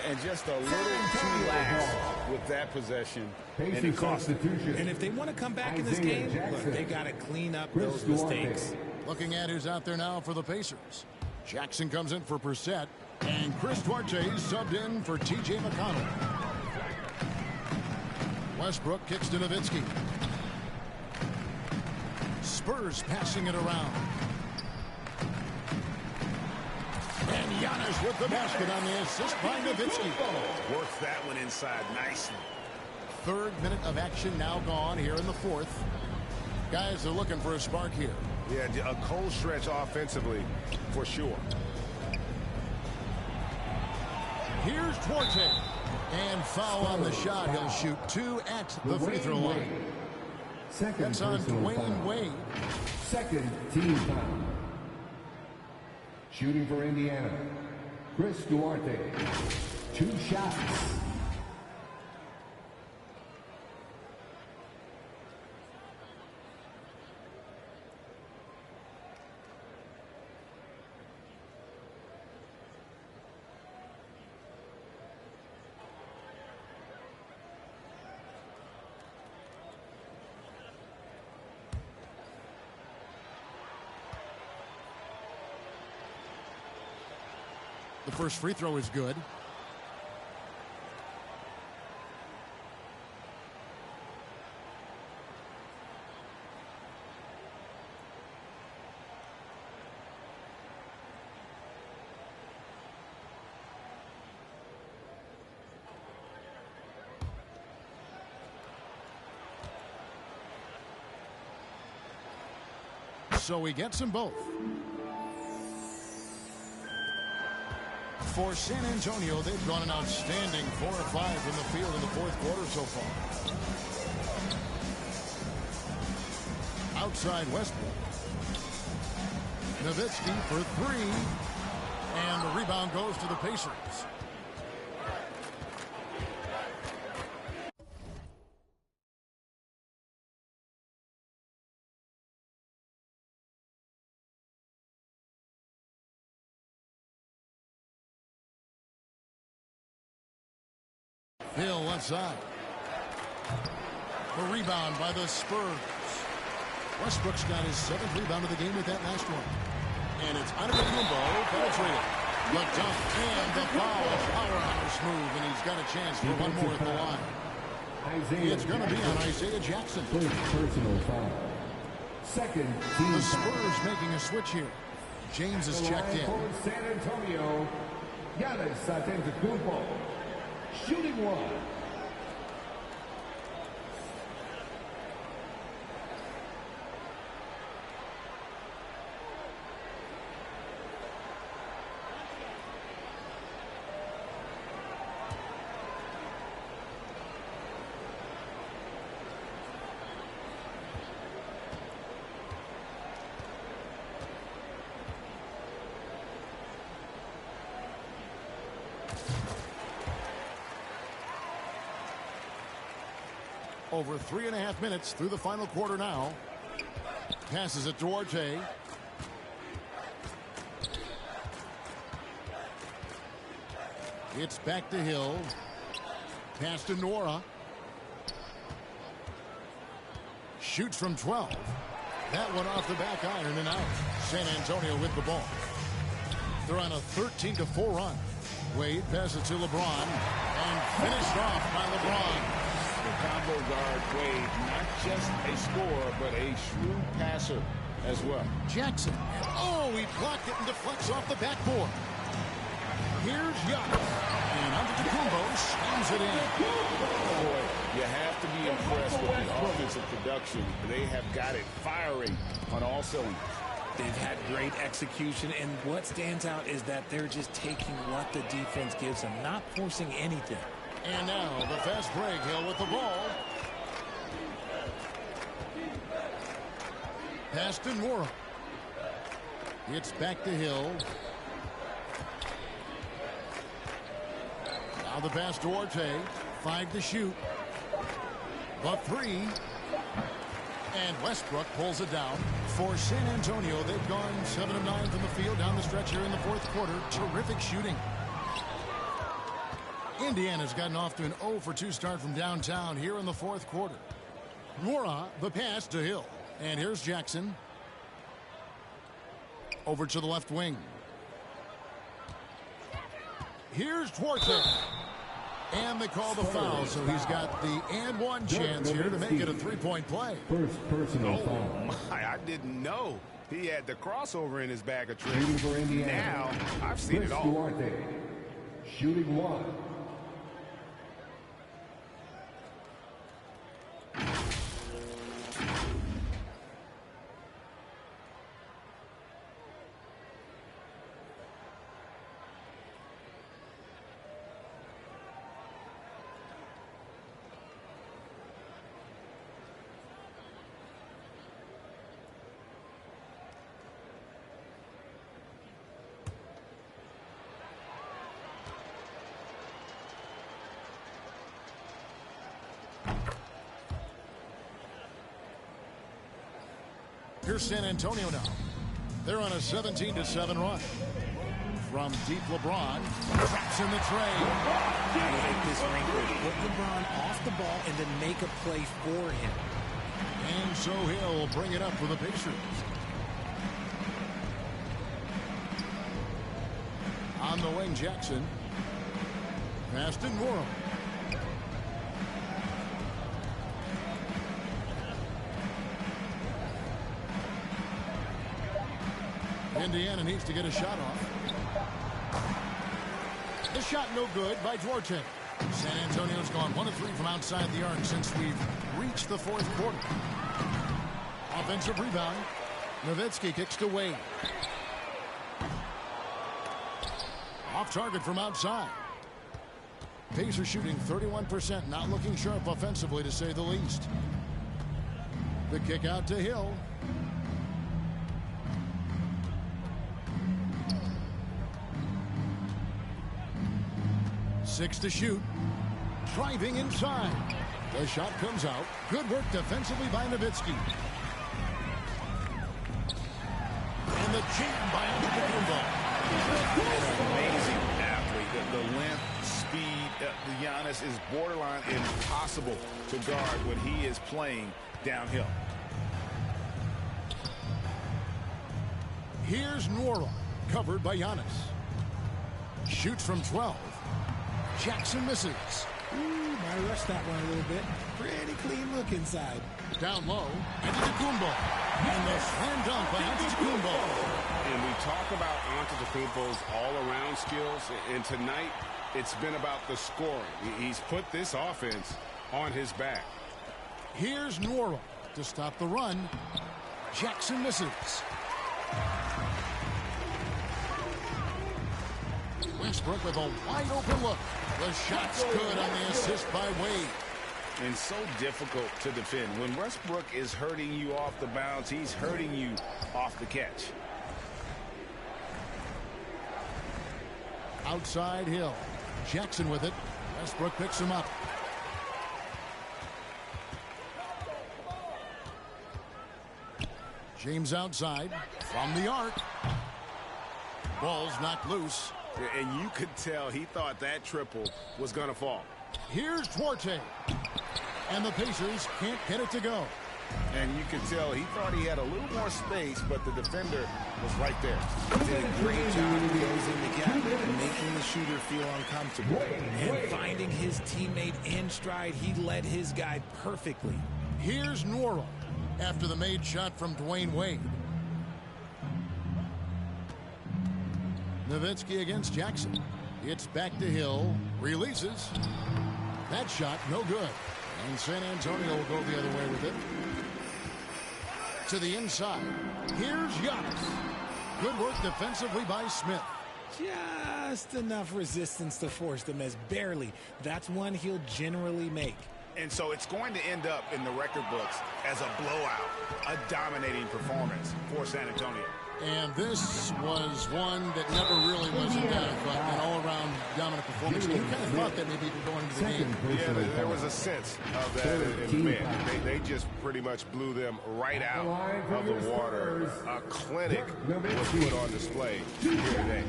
And just a little too lax with that possession, and Pacer it cost them. substitution. And if they want to come back in this Isaiah game, Jackson. look, they got to clean up Chris those Duarte. mistakes. Looking at who's out there now for the Pacers. Jackson comes in for Brissett, and Chris Duarte subbed in for T.J. McConnell. Westbrook kicks to Nowitzki. Spurs passing it around. And Giannis with the basket on the assist by Nowitzki. Works that one inside nicely. Third minute of action now gone here in the fourth. Guys are looking for a spark here. Yeah, a cold stretch offensively for sure. Here's Duarte. And foul on the shot. He'll shoot 2 at the free throw line. Second That's on personal Dwayne foul. Wade. Second team foul. Shooting for Indiana, Chris Duarte. 2 shots. The first free throw is good. So he gets them both. For San Antonio, they've gone an outstanding 4 of 5 from the field in the fourth quarter so far. Outside Westbrook. Nowitzki for 3. And the rebound goes to the Pacers. Hill left side. The rebound by the Spurs. Westbrook's got his 7th rebound of the game with that last one. And it's Antetokounmpo penetrated. The dunk and the foul. Powerhouse move, and he's got a chance for one more at the line. It's going to be on Isaiah Jackson. First personal foul. Second team The foul. Spurs making a switch here. James is checked in. For San Antonio, Giannis Antetokounmpo. Shooting 1. Over 3.5 minutes through the final quarter now. Passes it to Duarte. It's back to Hill. Pass to Nora. Shoots from 12. That one off the back iron and out. San Antonio with the ball. They're on a 13-4 run. Wade passes to LeBron. And finished off by LeBron. The combo guard Wade, not just a scorer, but a shrewd passer as well. Jackson. Oh, he blocked it and deflects off the backboard. Here's Giannis. And Antetokounmpo slams it in. Boy, you have to be impressed with the offensive production. They have got it firing on all cylinders. They've had great execution, and what stands out is that they're just taking what the defense gives them, not forcing anything. And now the fast break. Hill with the ball. Pass to Nora. It's back to Hill. Now the pass to Duarte. 5 to shoot. The 3. And Westbrook pulls it down. For San Antonio, they've gone 7 of 9 from the field down the stretch here in the fourth quarter. Terrific shooting. Indiana's gotten off to an 0-for-2 start from downtown here in the fourth quarter. Nwora, the pass to Hill. And here's Jackson. Over to the left wing. Here's Duarte. And they call the foul, so he's got the and one chance here to make it a three-point play. First personal foul. My, I didn't know he had the crossover in his bag of tricks. Shooting for Indiana. Now, I've seen it all. Duarte. Shooting one. Here's San Antonio now. They're on a 17-7 run. From deep, LeBron traps in the tray. Take this wrinkle, put LeBron off the ball, and then make a play for him. And so he'll bring it up for the Pacers. On the wing, Jackson. Pass to Nwora. Indiana needs to get a shot off. The shot no good by Duarte. San Antonio's gone 1 of 3 from outside the arc since we've reached the fourth quarter. Offensive rebound. Nowitzki kicks to Wade. Off target from outside. Pacers shooting 31%, not looking sharp offensively to say the least. The kick out to Hill. 6 to shoot. Driving inside. The shot comes out. Good work defensively by Nowitzki. And the jam by Antetokounmpo. An amazing athlete. The length, speed, Giannis is borderline impossible to guard when he is playing downhill. Here's Nwora, covered by Giannis. Shoots from 12. Jackson misses. Might rush that one a little bit. Pretty clean look inside. Down low, Antetokounmpo. And the slam dunk by Antetokounmpo. And we talk about Antetokounmpo's all-around skills, and tonight it's been about the scoring. He's put this offense on his back. Here's Nwora to stop the run. Jackson misses. Westbrook with a wide open look. The shot's good on the assist by Wade. And so difficult to defend. When Westbrook is hurting you off the bounce, he's hurting you off the catch. Outside Hill. Jackson with it. Westbrook picks him up. James outside. From the arc. Ball's knocked loose. And you could tell he thought that triple was going to fall. Here's Duarte. And the Pacers can't get it to go. And you could tell he thought he had a little more space, but the defender was right there. He did a great job closing the gap, making the shooter feel uncomfortable. And finding his teammate in stride, he led his guy perfectly. Here's Nwora after the made shot from Dwayne Wade. Nowitzki against Jackson. It's back to Hill. Releases. That shot, no good. And San Antonio will go the other way with it. To the inside. Here's Giannis. Good work defensively by Smith. Just enough resistance to force them as barely. That's one he'll generally make. And so it's going to end up in the record books as a blowout, a dominating performance for San Antonio. And this was one that never really was an all-around dominant performance. You kind of thought that maybe going into the game. Yeah, there was a sense of that in the man. They just pretty much blew them right out of the water. A clinic was put on display here today.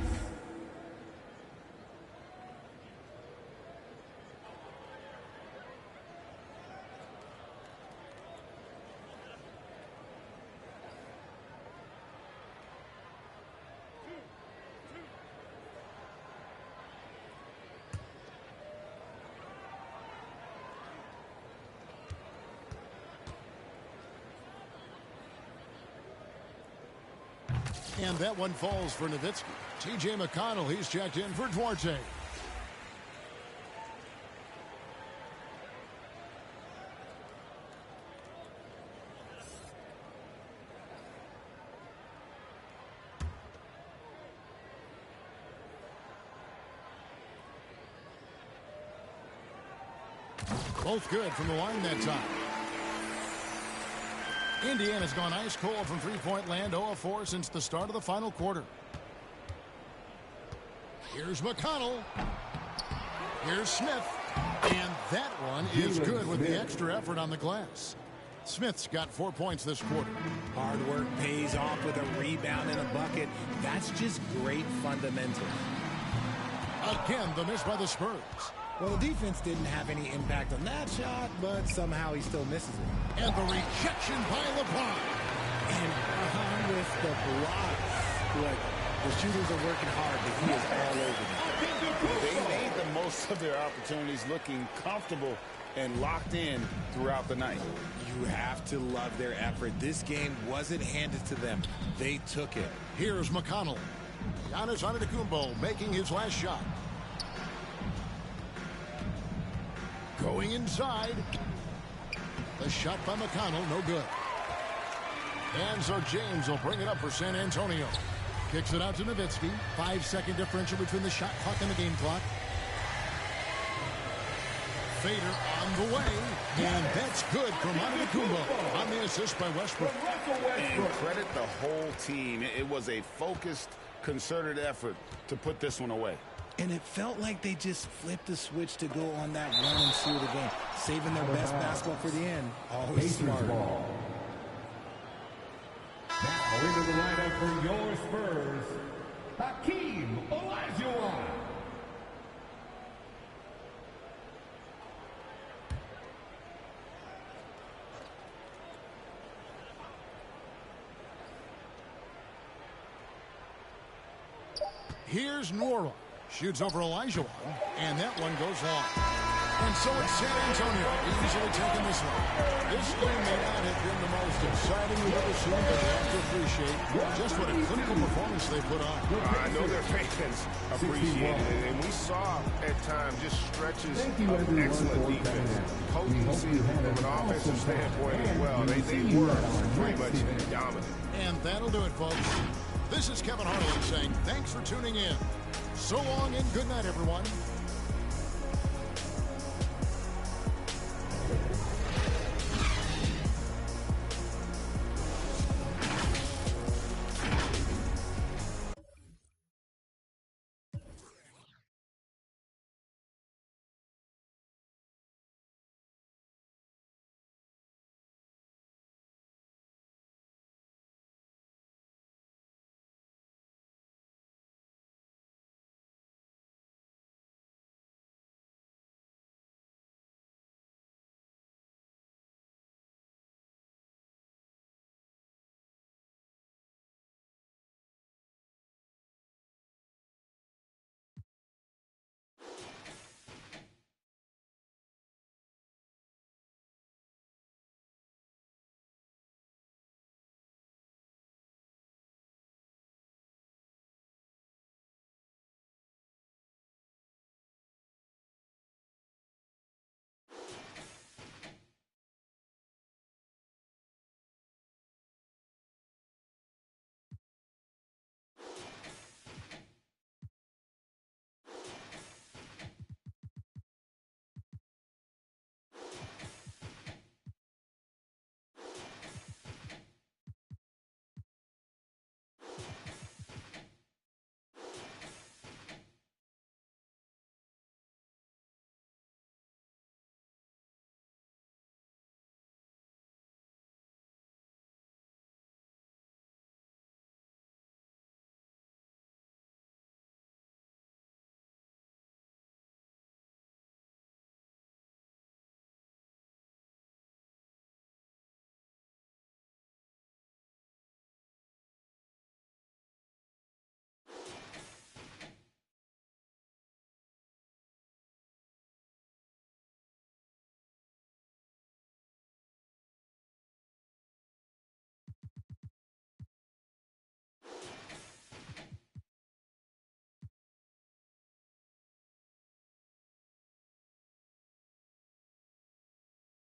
And that one falls for Nowitzki. T.J. McConnell, he's checked in for Duarte. Both good from the line that time. Indiana's gone ice cold from three-point land, 0 of 4 since the start of the final quarter. Here's McConnell. Here's Smith. And that one is good with the extra effort on the glass. Smith's got 4 points this quarter. Hard work pays off with a rebound and a bucket. That's just great fundamentals. Again, the miss by the Spurs. Well, the defense didn't have any impact on that shot, but somehow he still misses it. And the rejection by LeBron. And with the blocks. Look, the shooters are working hard, but he is all over them. They made the most of their opportunities, looking comfortable and locked in throughout the night. You have to love their effort. This game wasn't handed to them. They took it. Here's McConnell. Giannis Antetokounmpo making his last shot. Going inside. The shot by McConnell, no good. And so James will bring it up for San Antonio. Kicks it out to Nowitzki. 5-second differential between the shot clock and the game clock. Fader on the way. And that's good from Antetokounmpo on the assist by Westbrook. And credit the whole team. It was a focused, concerted effort to put this one away. And it felt like they just flipped the switch to go on that run and seal the game. Saving their best basketball for the end. Always smart. Now into the lineup for your Spurs, Hakeem Olajuwon. Here's Nora. Shoots over Olajuwon, and that one goes long. And so it's San Antonio easily taking this one. This game may not have been the most exciting we've ever seen, but they have to appreciate just what a clinical performance they put on. I know their fans appreciate it, and we saw at times just stretches of excellent defense. Potency from an offensive standpoint as well. They were pretty much dominant. And that'll do it, folks. This is Kevin Harlan saying thanks for tuning in. So long and good night, everyone.